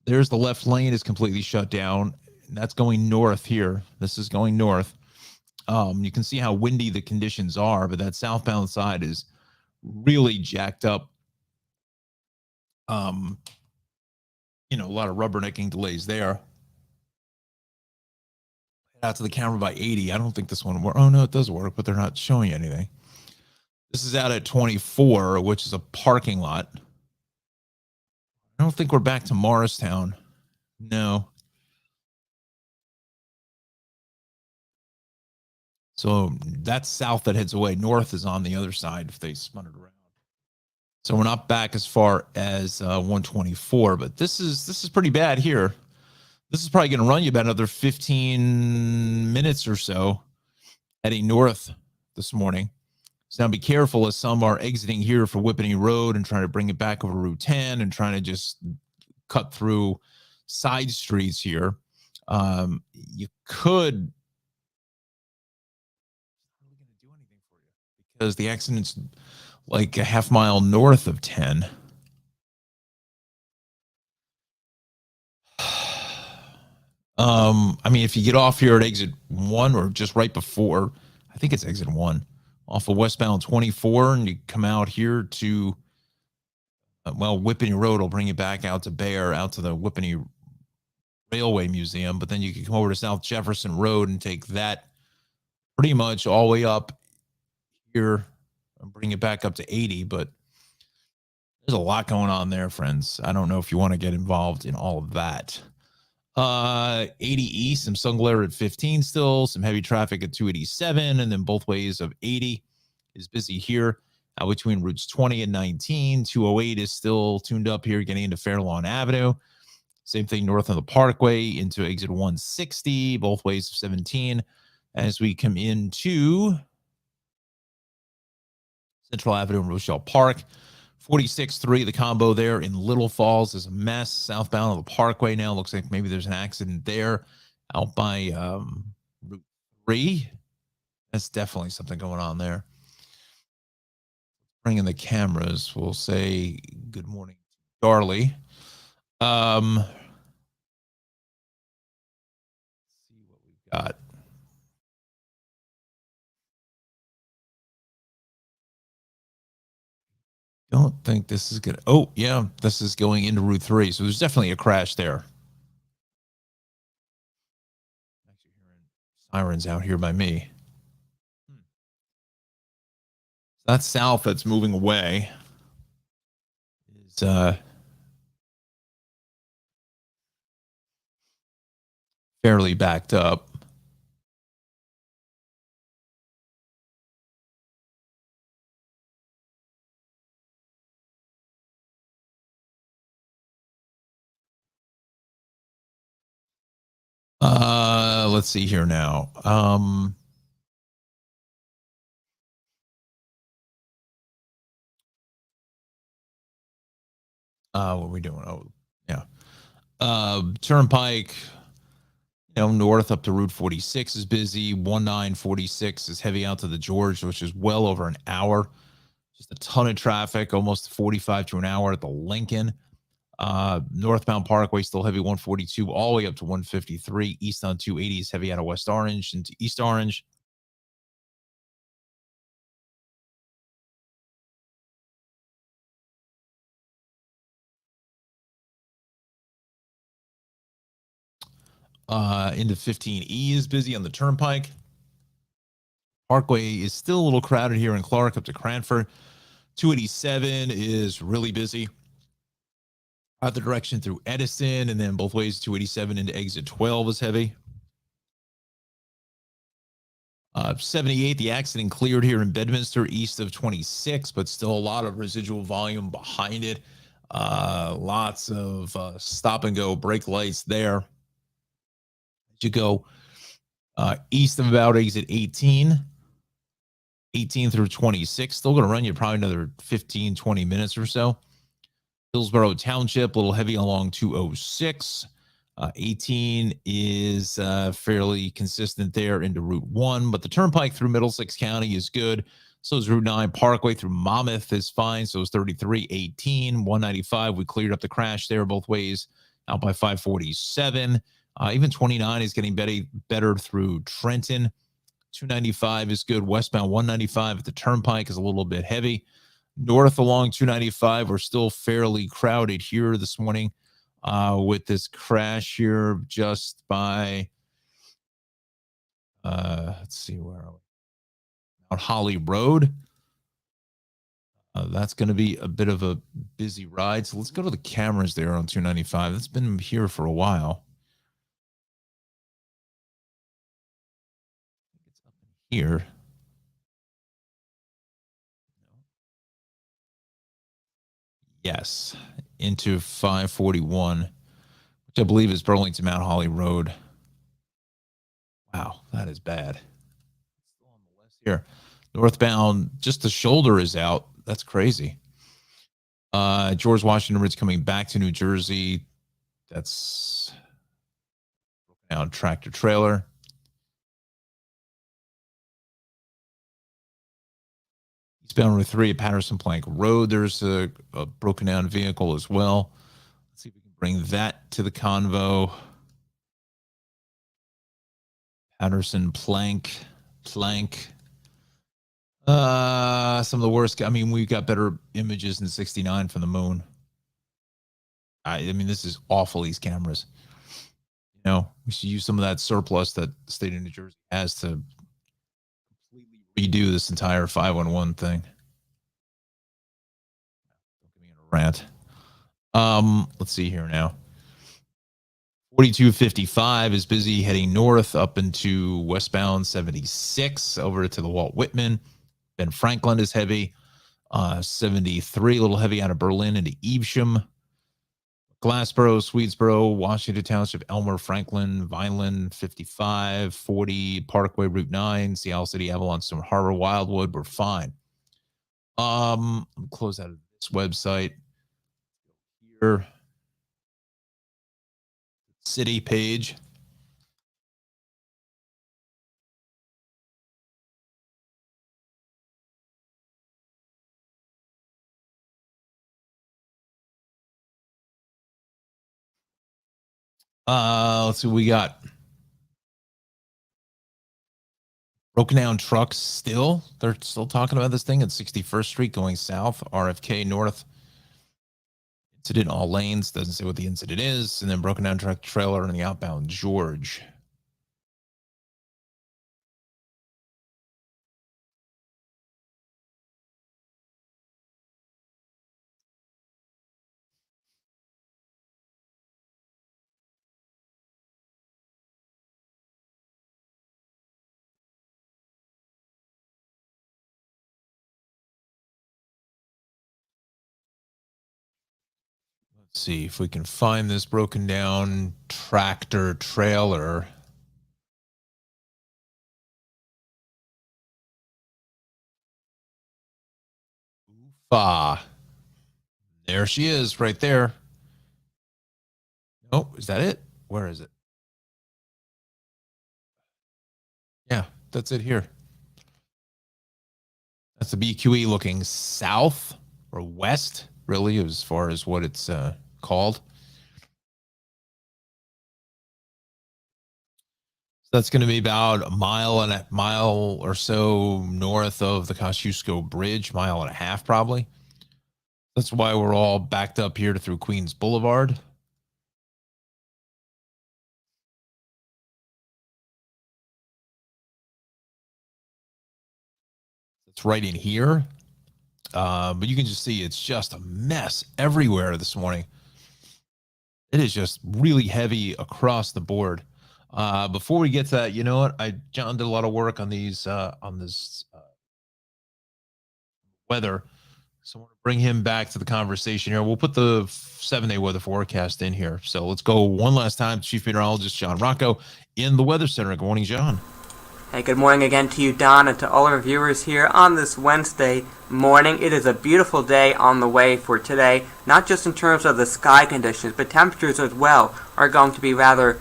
There's the left lane is completely shut down. And that's going north here. This is going north. You can see how windy the conditions are, but that southbound side is really jacked up. A lot of rubbernecking delays there. Out to the camera by 80. I don't think this one works. Oh, no, it does work, but they're not showing anything. This is out at 24, which is a parking lot. I don't think we're back to Morristown. No. So that's south that heads away. North is on the other side if they spun it around. So we're not back as far as 124, but this is pretty bad here. This is probably going to run you about another 15 minutes or so heading north this morning. So now be careful, as some are exiting here for Whippany Road and trying to bring it back over Route 10 and trying to just cut through side streets here. You could do anything for you because the accident's like a half mile north of 10. I mean, if you get off here at exit 1 or just right before, I think it's exit 1 off of westbound 24, and you come out here to, Whippany Road will bring you back out to Bear, out to the Whippany Railway Museum, but then you can come over to South Jefferson Road and take that pretty much all the way up here and bring it back up to 80, but there's a lot going on there, friends. I don't know if you want to get involved in all of that. 80 east, some sun glare at 15 still, some heavy traffic at 287, and then both ways of 80 is busy here between routes 20 and 19. 208 is still tuned up here getting into Fairlawn Avenue. Same thing north of the Parkway into exit 160, both ways of 17. As we come into Central Avenue and Rochelle Park, 46-3, the combo there in Little Falls is a mess. Southbound on the Parkway now looks like maybe there's an accident there out by Route 3. That's definitely something going on there. Bring in the cameras. We'll say good morning, Charlie. See what we've got. Don't think this is good. Oh, yeah, this is going into Route 3. So there's definitely a crash there. Actually hearing sirens out here by me. That's south that's moving away. Is fairly backed up. Let's see here now. What are we doing? Oh, yeah. Turnpike, north up to Route 46 is busy. 1946 is heavy out to the George, which is well over an hour. Just a ton of traffic, almost 45 to an hour at the Lincoln. Northbound Parkway still heavy 142 all the way up to 153. East on 280 is heavy out of West Orange into East Orange. Into 15E is busy on the Turnpike. Parkway is still a little crowded here in Clark up to Cranford. 287 is really busy. Other direction through Edison, and then both ways 287 into exit 12 is heavy. 78, the accident cleared here in Bedminster east of 26, but still a lot of residual volume behind it. Lots of stop and go brake lights there. As you go east of about exit 18 through 26, still going to run you probably another 15, 20 minutes or so. Hillsborough Township, a little heavy along 206. 18 is fairly consistent there into Route 1, but the Turnpike through Middlesex County is good. So is Route 9. Parkway through Monmouth is fine. So is 33, 18, 195. We cleared up the crash there both ways out by 547. Even 29 is getting better through Trenton. 295 is good. Westbound 195 at the Turnpike is a little bit heavy. North along 295, we're still fairly crowded here this morning with this crash here just by, let's see, where are we? On Holly Road. That's going to be a bit of a busy ride. So let's go to the cameras there on 295. That's been here for a while. It's up in here. Yes, into 541, which I believe is Burlington Mount Holly Road. Wow, that is bad. Still on the list here. Northbound, just the shoulder is out. That's crazy. George Washington Bridge coming back to New Jersey. That's now tractor trailer. Eastbound Route 3 at Patterson Plank Road. There's a broken down vehicle as well. Let's see if we can bring that to the convo. Patterson Plank. Some of the worst. I mean, we've got better images than 69 from the moon. I mean, this is awful, these cameras. You know, we should use some of that surplus that the state of New Jersey has to completely redo this entire 511 thing. Don't give me a rant. Let's see here now. 4255 is busy heading north up into westbound 76 over to the Walt Whitman. Ben Franklin is heavy. 73, a little heavy out of Berlin into Evesham. Glassboro, Swedesboro, Washington Township, Elmer, Franklin, Vineland, 55, 40, Parkway, Route 9, Seattle City, Avalon, Stone Harbor, Wildwood. We're fine. Let me close out of this website. Here. City page. Let's see what we got. Broken down trucks still. They're still talking about this thing at 61st Street going south, RFK north. Incident all lanes. Doesn't say what the incident is. And then broken down truck trailer in the outbound George. Let's see if we can find this broken down tractor trailer. There she is right there. Oh, is that it? Where is it? Yeah, that's it here. That's the BQE looking south or west, really, as far as what it's called. So that's going to be about a mile or so north of the Kosciuszko Bridge, mile and a half probably. That's why we're all backed up here through Queens Boulevard. It's right in here. But you can just see it's just a mess everywhere this morning. It is just really heavy across the board. Before we get to that, you know what? John did a lot of work on these on this weather. So I want to bring him back to the conversation here. We'll put the 7-day weather forecast in here. So let's go one last time. Chief Meteorologist John Rocco in the Weather Center. Good morning, John. Hey, good morning again to you, Don, and to all our viewers here on this Wednesday morning. It is a beautiful day on the way for today, not just in terms of the sky conditions, but temperatures as well are going to be rather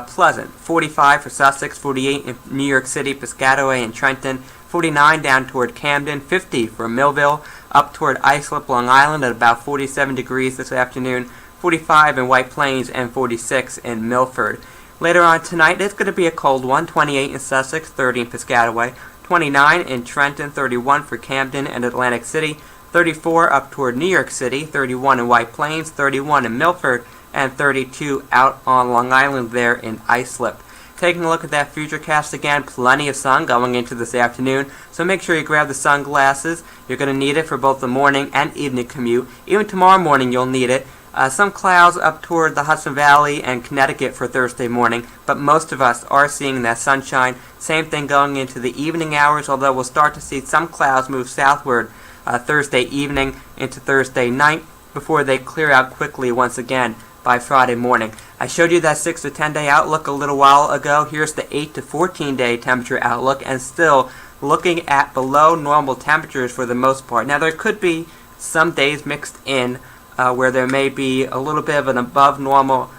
pleasant. 45 for Sussex, 48 in New York City, Piscataway, and Trenton, 49 down toward Camden, 50 for Millville, up toward Islip, Long Island at about 47 degrees this afternoon, 45 in White Plains, and 46 in Milford. Later on tonight, it's going to be a cold one. 28 in Sussex, 30 in Piscataway, 29 in Trenton, 31 for Camden and Atlantic City, 34 up toward New York City, 31 in White Plains, 31 in Milford, and 32 out on Long Island there in Islip. Taking a look at that futurecast again, plenty of sun going into this afternoon, so make sure you grab the sunglasses. You're going to need it for both the morning and evening commute. Even tomorrow morning you'll need it. Some clouds up toward the Hudson Valley and Connecticut for Thursday morning, but most of us are seeing that sunshine. Same thing going into the evening hours, although we'll start to see some clouds move southward Thursday evening into Thursday night before they clear out quickly once again by Friday morning. I showed you that 6 to 10 day outlook a little while ago. Here's the 8 to 14 day temperature outlook, and still looking at below normal temperatures for the most part. Now there could be some days mixed in where there may be a little bit of an above normal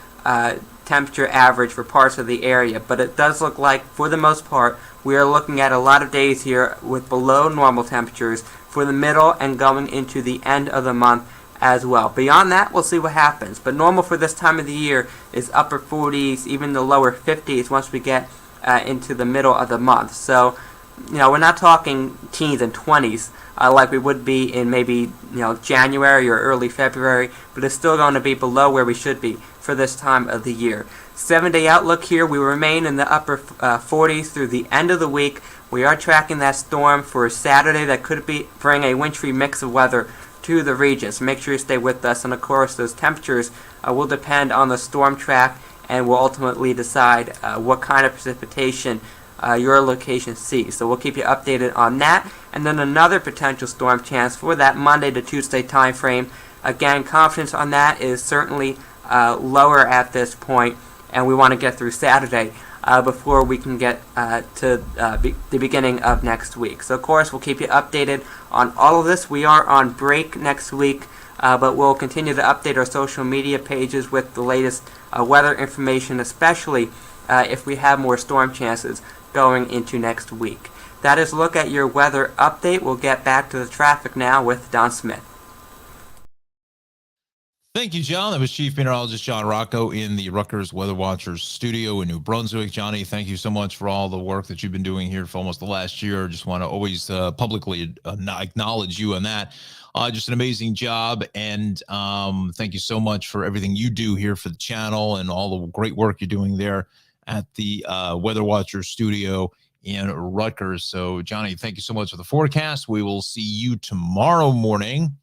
temperature average for parts of the area, but it does look like for the most part we are looking at a lot of days here with below normal temperatures for the middle and going into the end of the month as well. Beyond that, we'll see what happens, but normal for this time of the year is upper 40s, even the lower 50s once we get into the middle of the month. So we're not talking teens and 20s like we would be in maybe January or early February, but it's still going to be below where we should be for this time of the year. 7-day outlook here, we remain in the upper 40s through the end of the week. We are tracking that storm for Saturday that could bring a wintry mix of weather to the region. So make sure you stay with us, and of course those temperatures will depend on the storm track and will ultimately decide what kind of precipitation your location sees. So we'll keep you updated on that. And then another potential storm chance for that Monday to Tuesday time frame. Again, confidence on that is certainly lower at this point, and we want to get through Saturday before we can get to the beginning of next week. So of course we'll keep you updated on all of this. We are on break next week, but we'll continue to update our social media pages with the latest weather information, especially if we have more storm chances going into next week. That is a look at your weather update. We'll get back to the traffic now with Don Smith. Thank you, John. That was Chief Meteorologist John Rocco in the Rutgers Weather Watchers studio in New Brunswick. Johnny, thank you so much for all the work that you've been doing here for almost the last year. Just want to always publicly acknowledge you on that. Just an amazing job. And thank you so much for everything you do here for the channel and all the great work you're doing there at the Weather Watchers studio in Rutgers. So, Johnny, thank you so much for the forecast. We will see you tomorrow morning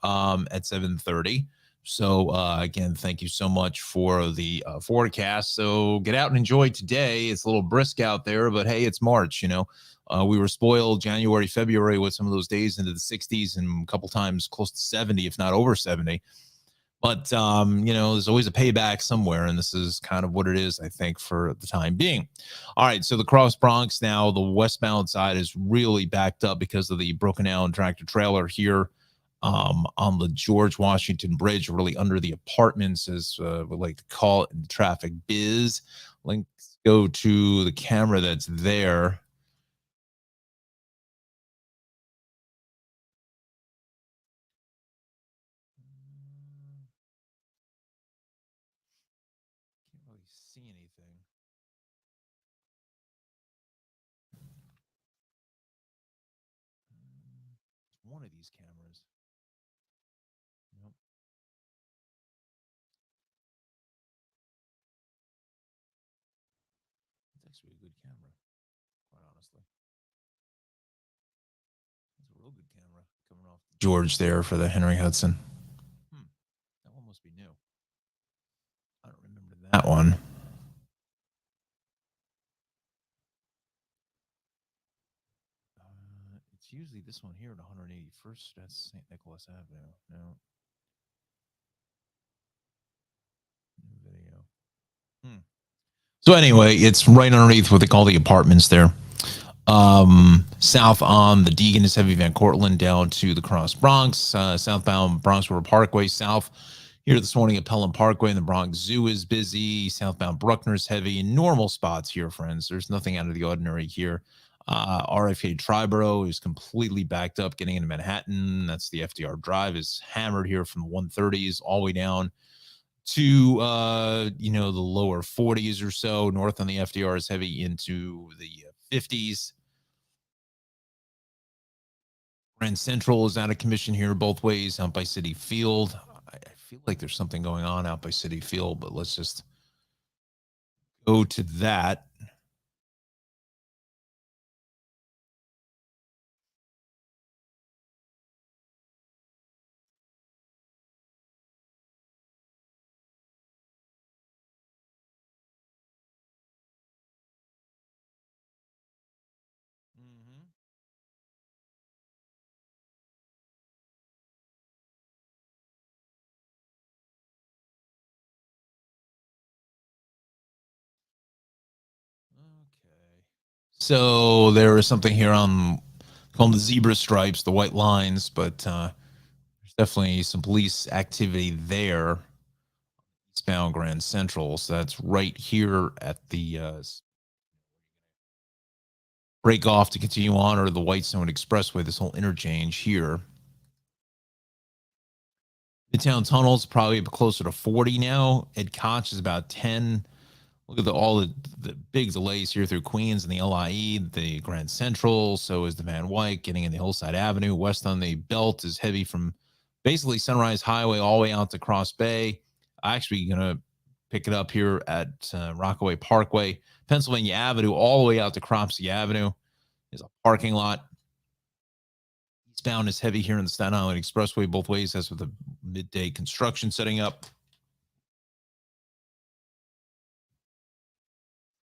at 7:30. So again, thank you so much for the forecast. So get out and enjoy today. It's a little brisk out there, but hey, it's March. We were spoiled January, February with some of those days into the 60s and a couple times close to 70, if not over 70. But there's always a payback somewhere, and this is kind of what it is, I think, for the time being. All right, so the Cross Bronx now, the westbound side is really backed up because of the broken down tractor trailer here. On the George Washington Bridge, really under the apartments, as we like to call it in traffic biz. Let's go to the camera that's there. Can't really see anything. One of these cameras. Nope. It's actually a good camera, quite honestly. It's a real good camera coming off George there for the Henry Hudson. That one must be new. I don't remember that one. It's usually this one here at 181st. That's St. Nicholas Avenue. No. New video. So anyway, it's right underneath what they call the apartments there. South on the Deegan is heavy Van Cortlandt down to the Cross Bronx, southbound Bronx River Parkway, south here this morning at Pelham Parkway, and the Bronx Zoo is busy. Southbound Bruckner is heavy. Normal spots here, friends. There's nothing out of the ordinary here. RFK Triborough is completely backed up getting into Manhattan. That's the FDR Drive is hammered here from the 130s all the way down to the lower 40s or so. North on the FDR is heavy into the 50s. Grand Central is out of commission here both ways out by City Field. I feel like there's something going on out by City Field, but let's just go to that. Mhm. Okay. So there is something here on called the zebra stripes, the white lines, but there's definitely some police activity there. Eastbound Grand Central, so that's right here at the break off to continue on, or the Whitestone Expressway. This whole interchange here. Midtown Tunnel's probably closer to 40 now. Ed Koch is about 10. Look at all the big delays here through Queens and the LIE, the Grand Central. So is the Van Wyck getting in the Hillside Avenue. West on the Belt is heavy from basically Sunrise Highway all the way out to Cross Bay. I'm actually going to pick it up here at Rockaway Parkway. Pennsylvania Avenue all the way out to Cropsey Avenue is a parking lot. Eastbound is heavy here in the Staten Island Expressway both ways. That's with the midday construction setting up.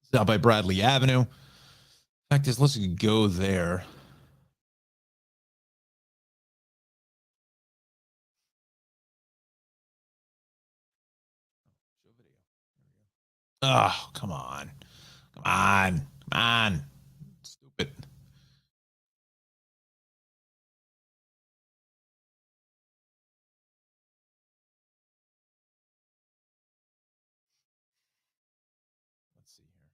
It's out by Bradley Avenue. In fact, let's go there. Oh, come on. Come on. Come on. Stupid. Let's see here.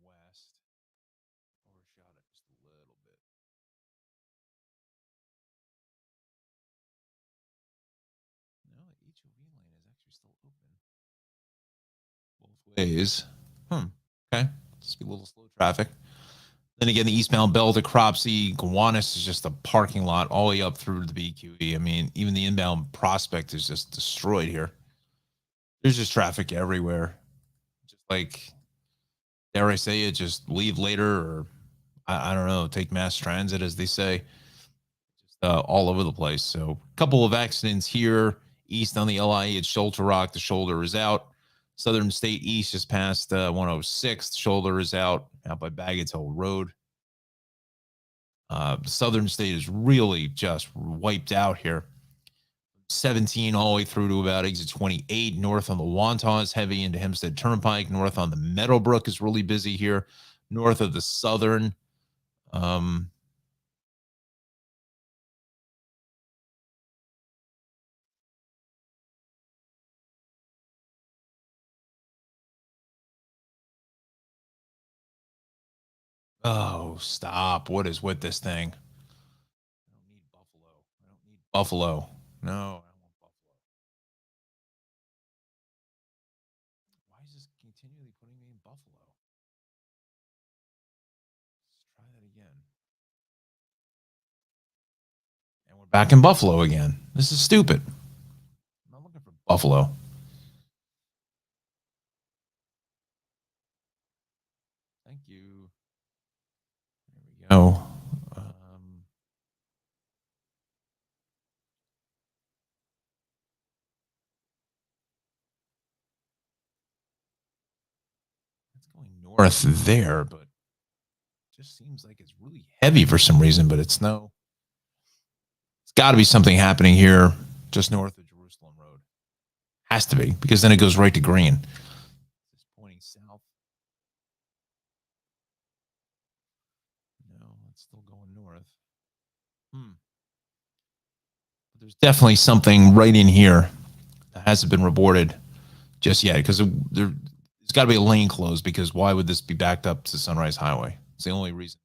West. Overshot it just a little bit. No, the HOV lane is actually still open. Both ways. Okay. Just be a little slow traffic. Then again, the eastbound Bell to Cropsey, Gowanus is just a parking lot all the way up through the BQE. I mean, even the inbound Prospect is just destroyed here. There's just traffic everywhere. Just like, dare I say it, just leave later, or I don't know, take mass transit, as they say, just all over the place. So, a couple of accidents here. East on the LIE at Shoulder Rock, the shoulder is out. Southern State East just past 106, the shoulder is out by Baggett Hill Road. Southern State is really just wiped out here. 17 all the way through to about exit 28. North on the Wantagh is heavy into Hempstead Turnpike. North on the Meadowbrook is really busy here. North of the Southern. Oh, stop. What is with this thing? I don't need Buffalo. I don't need Buffalo. No, I don't want Buffalo. Why is this continually putting me in Buffalo? Let's try that again. And we're back in Buffalo again. This is stupid. I'm not looking for Buffalo. Thank you. There we go. It's going north there, but it just seems like it's really heavy for some reason, but it's no. It's got to be something happening here just north of Jerusalem Road. Has to be, because then it goes right to green. It's pointing south. No, it's still going north. But there's definitely something right in here hasn't been reported just yet because there's got to be a lane closed, because why would this be backed up to Sunrise Highway? It's the only reason.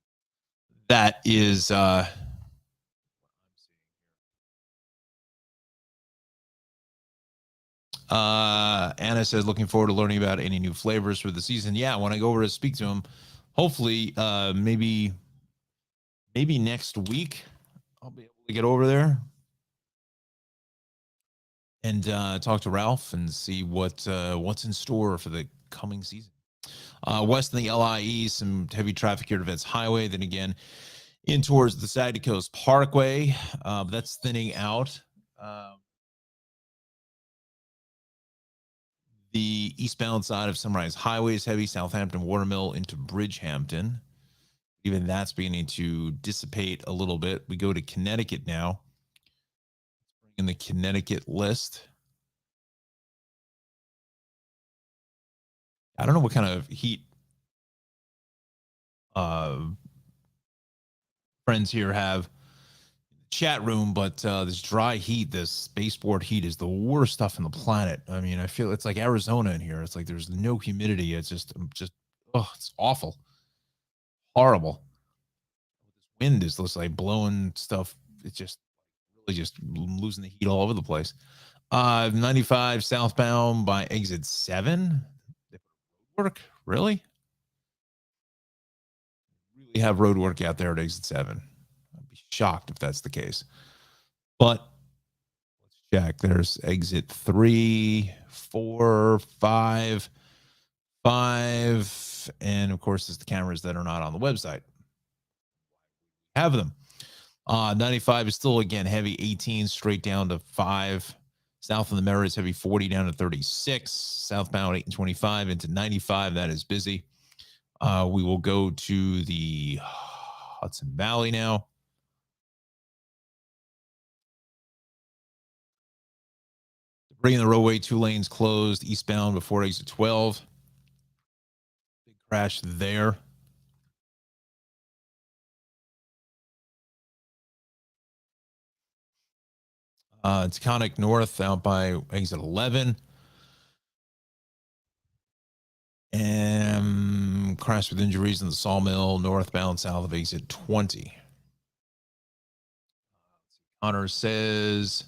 That is Anna says, looking forward to learning about any new flavors for the season. Yeah, when I go over to speak to him, hopefully maybe next week I'll be able to get over there and talk to Ralph and see what's in store for the coming season. West in the LIE, some heavy traffic here at Vets Highway. Then again, in towards the Saginaw Coast Parkway. That's thinning out. The eastbound side of Sunrise Highway is heavy. Southampton Watermill into Bridgehampton. Even that's beginning to dissipate a little bit. We go to Connecticut now. In the Connecticut list. I don't know what kind of heat friends here have chat room, but this dry heat, this spaceport heat, is the worst stuff in the planet. I mean, I feel it's like Arizona in here. It's like there's no humidity. It's just oh, it's awful, horrible. This wind is just like blowing stuff. It's just really just losing the heat all over the place. 95 southbound by exit 7. Work really? Really have road work out there at exit 7. I'd be shocked if that's the case. But let's check. There's exit 3, 4, 5, 5, and of course, there's the cameras that are not on the website. Have them. 95 is still again heavy 18 straight down to 5. South of the Merritt is heavy 40 down to 36. Southbound 8 and 25 into 95. That is busy. We will go to the Hudson Valley now. Bringing the roadway, 2 lanes closed eastbound before exit 12. Big crash there. It's Taconic North out by exit 11. And crash with injuries in the Sawmill northbound south of exit 20. Connor says,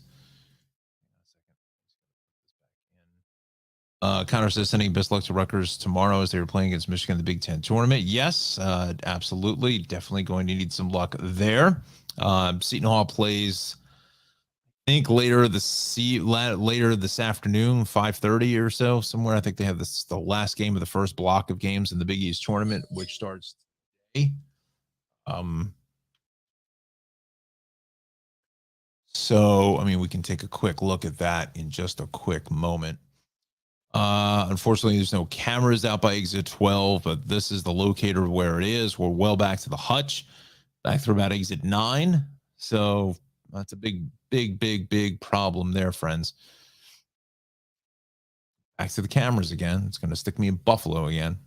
sending best luck to Rutgers tomorrow as they were playing against Michigan in the Big Ten tournament. Yes, absolutely. Definitely going to need some luck there. Seton Hall plays, I think, later this afternoon, 5:30 or so, somewhere. I think they have the last game of the first block of games in the Big East tournament, which starts today. So, I mean, we can take a quick look at that in just a quick moment. Unfortunately, there's no cameras out by exit 12, but this is the locator of where it is. We're well back to the hutch, back through about exit 9. So that's a big problem there, friends. Back to the cameras again. It's going to stick me in Buffalo again.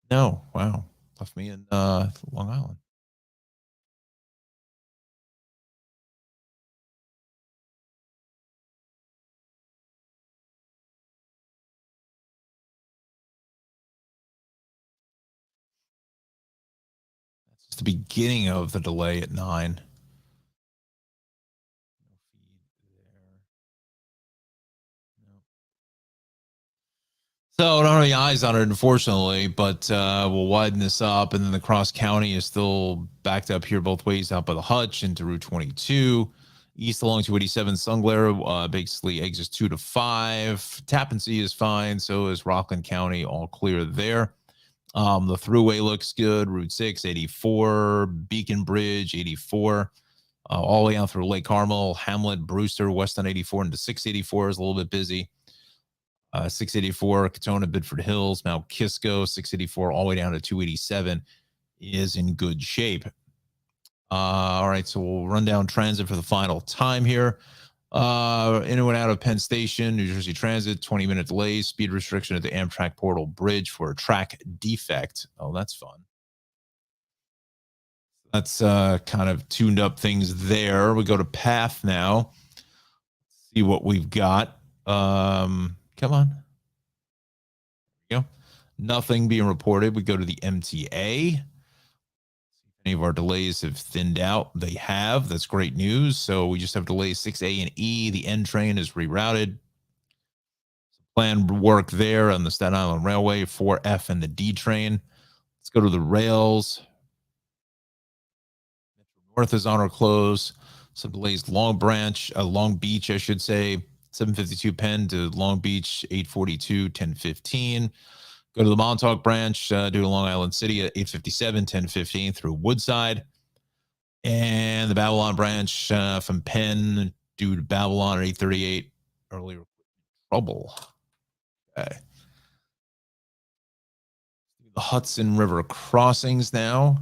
No, wow. Left me in Long Island. That's the beginning of the delay at 9. So don't have any eyes on it, unfortunately, but we'll widen this up. And then the cross county is still backed up here both ways out by the hutch into Route 22. East along 287 Sunglair, basically exits 2 to 5. Tappan Zee is fine. So is Rockland County, all clear there. The thruway looks good. Route 6, 84. Beacon Bridge, 84. All the way out through Lake Carmel, Hamlet, Brewster, west on 84 into 684 is a little bit busy. 684, Katona, Bedford Hills, Mount Kisco, 684, all the way down to 287 is in good shape. All right, so we'll run down transit for the final time here. In and out of Penn Station, New Jersey Transit, 20-minute delays, speed restriction at the Amtrak Portal Bridge for a track defect. Oh, that's fun. That's kind of tuned up things there. We go to Path now. See what we've got. Come on. You know, nothing being reported. We go to the MTA. Any of our delays have thinned out. They have. That's great news. So we just have delays 6A and E. The N train is rerouted. Planned work there on the Staten Island Railway, 4F and the D train. Let's go to the rails. North is on or close. Some delays. Long Beach, I should say. 752 Penn to Long Beach, 842, 1015. Go to the Montauk branch, due to Long Island City at 857, 1015 through Woodside. And the Babylon branch from Penn due to Babylon at 838. Earlier trouble. Okay. The Hudson River crossings now.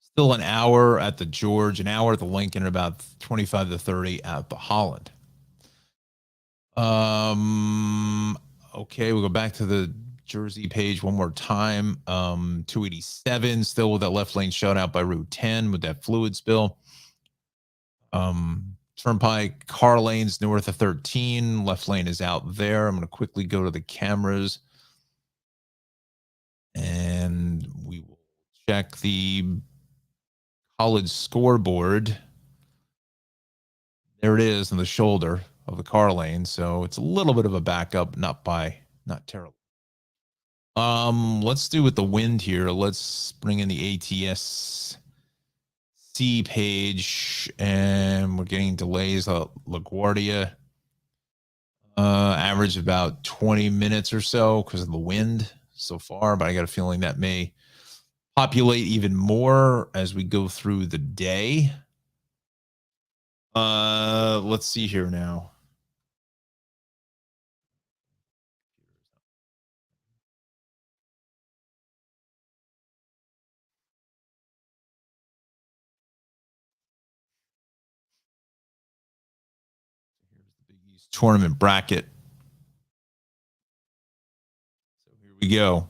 Still an hour at the George, an hour at the Lincoln, and about 25 to 30 at the Holland. Okay, we'll go back to the Jersey page one more time. 287, still with that left lane shut out by Route 10 with that fluid spill. Turnpike car lanes north of 13. Left lane is out there. I'm going to quickly go to the cameras. And we will check the college scoreboard. There it is on the shoulder of the car lane. So it's a little bit of a backup, not terrible. Let's do with the wind here. Let's bring in the ATSC page, and we're getting delays at LaGuardia. Average about 20 minutes or so because of the wind so far, but I got a feeling that may populate even more as we go through the day. Let's see here now. Here's the Big East tournament bracket. So here we go.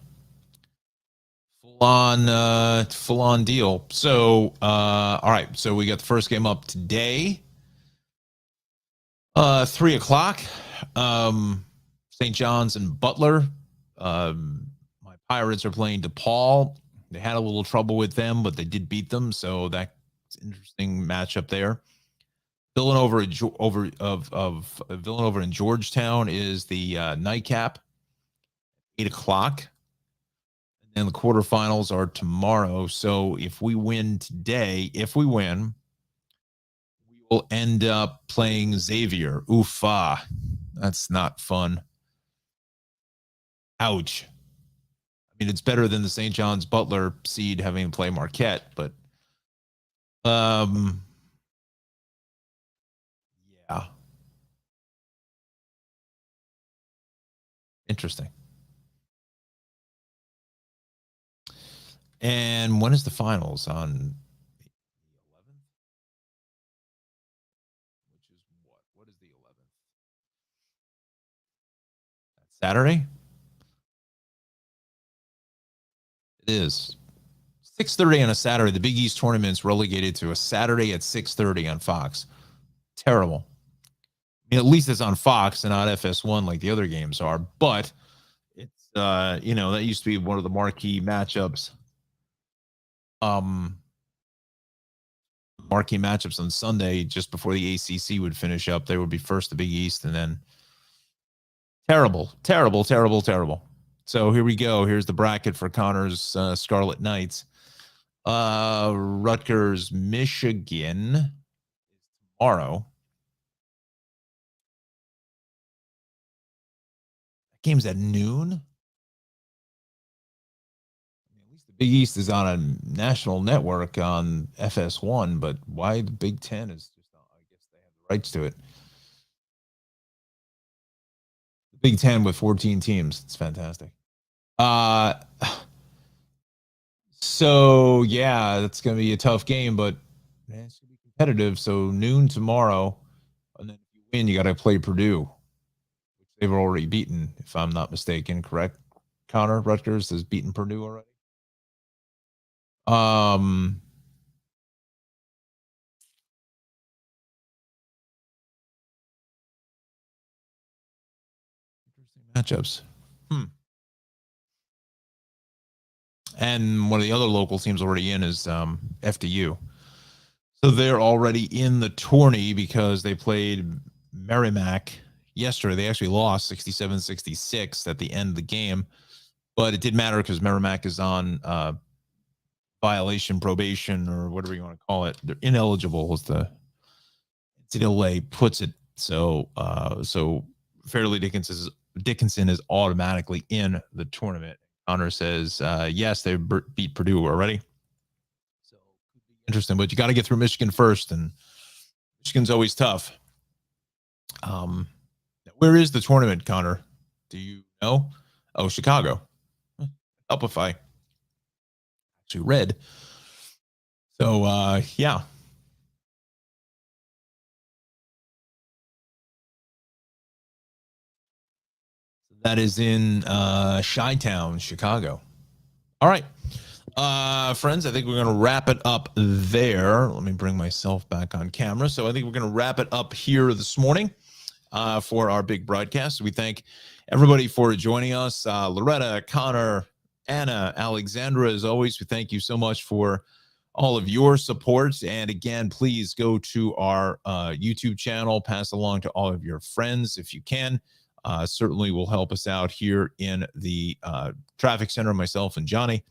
Full on deal. So, all right. So we got the first game up today. 3 o'clock. St. John's and Butler. My Pirates are playing DePaul. They had a little trouble with them, but they did beat them. So that's an interesting matchup there. Villanova in Georgetown is the nightcap. 8 o'clock. And the quarterfinals are tomorrow. So if we win today, we will end up playing Xavier. Oofa. That's not fun. Ouch. I mean, it's better than the St. John's Butler seed having to play Marquette, but yeah. Interesting. And when is the finals? On the 11th? Which is what? What is the 11th? That's Saturday? It is. 6:30 on a Saturday. The Big East tournament's relegated to a Saturday at 6:30 on Fox. Terrible. I mean, at least it's on Fox and not FS1 like the other games are, but it's that used to be one of the marquee matchups. Marquee matchups on Sunday just before the ACC would finish up. They would be first the Big East, and then terrible. So here we go. Here's the bracket for Connor's Scarlet Knights. Rutgers, Michigan tomorrow. That game's at noon. Big East is on a national network on FS1, but why the Big Ten is just, I guess they have the rights to it. The Big Ten with 14 teams. It's fantastic. So yeah, that's going to be a tough game, but man, it's going to be competitive. So noon tomorrow, and then if you win, you got to play Purdue, which they've already beaten, if I'm not mistaken. Correct, Connor? Rutgers has beaten Purdue already. Matchups. And one of the other local teams already in is FDU. So they're already in the tourney because they played Merrimack yesterday. They actually lost 67-66 at the end of the game, but it didn't matter because Merrimack is on violation, probation, or whatever you want to call it. They're ineligible, as the NCAA puts it. So, Fairleigh Dickinson is automatically in the tournament. Connor says, yes, they beat Purdue already. So, interesting, but you got to get through Michigan first, and Michigan's always tough. Where is the tournament, Connor? Do you know? Oh, Chicago. Up if I actually read. So, yeah. That is in Chi-Town, Chicago. All right. Friends, I think we're going to wrap it up there. Let me bring myself back on camera. So I think we're going to wrap it up here this morning for our big broadcast. We thank everybody for joining us. Loretta, Connor, Anna, Alexandra, as always, we thank you so much for all of your support. And again, please go to our YouTube channel, pass along to all of your friends if you can. Certainly will help us out here in the traffic center, myself and Johnny.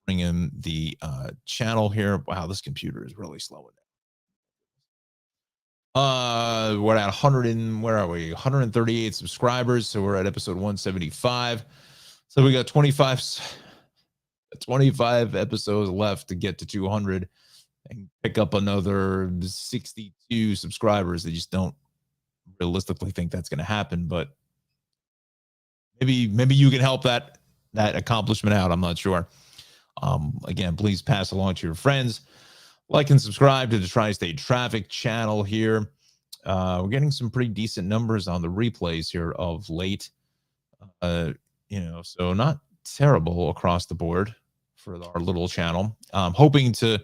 Bring in the channel here. Wow, this computer is really slowing down. We're at 100 and where are we? 138 subscribers. So we're at episode 175. So we got 25 episodes left to get to 200 and pick up another 62 subscribers. They just don't realistically think that's going to happen, but maybe you can help that accomplishment out. I'm not sure. Again, please pass along to your friends. Like and subscribe to the Tri-State Traffic channel here. We're getting some pretty decent numbers on the replays here of late. So not terrible across the board for our little channel. Hoping to, in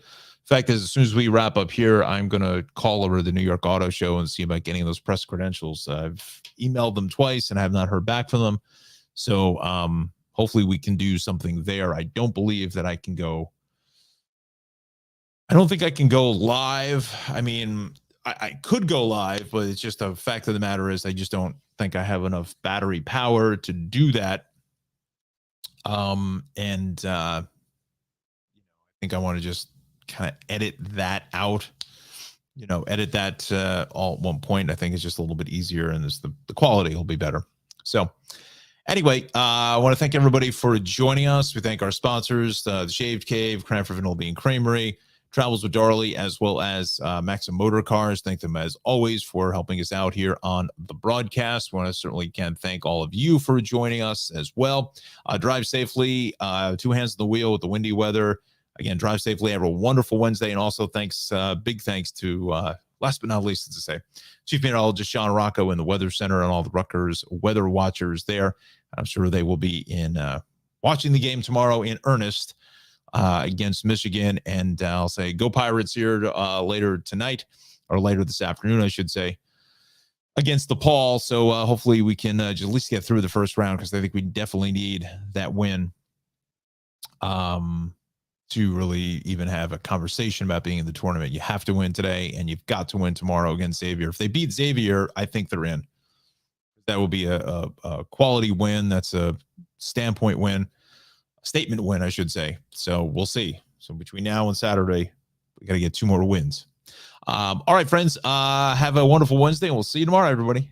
fact, as soon as we wrap up here, I'm going to call over the New York Auto Show and see about getting those press credentials. I've emailed them twice and I have not heard back from them. So hopefully we can do something there. I don't believe that I can go. I don't think I can go live. I mean, I could go live, but it's just a fact of the matter is I just don't think I have enough battery power to do that. I think I want to just kind of edit that out, edit that all at one point. I think it's just a little bit easier and the quality will be better. So anyway, I want to thank everybody for joining us. We thank our sponsors, the Shaved Cave, Cranford Vanilla Bean Creamery, Travels with Darley, as well as Maxim Motor Cars. Thank them as always for helping us out here on the broadcast. I want to certainly thank all of you for joining us as well. Drive safely, two hands on the wheel with the windy weather. Again, drive safely. Have a wonderful Wednesday. And also big thanks to, last but not least, to say, Chief Meteorologist Sean Rocco in the Weather Center and all the Rutgers weather watchers there. I'm sure they will be watching the game tomorrow in earnest against Michigan. And I'll say, go Pirates here later tonight, or later this afternoon, I should say, against DePaul. So hopefully we can just at least get through the first round, because I think we definitely need that win to really even have a conversation about being in the tournament. You have to win today, and you've got to win tomorrow against Xavier. If they beat Xavier, I think they're in. That will be a quality win. That's a standpoint win, statement win, I should say. So we'll see. So between now and Saturday, we got to get 2 more wins. All right, friends, have a wonderful Wednesday, and we'll see you tomorrow, everybody.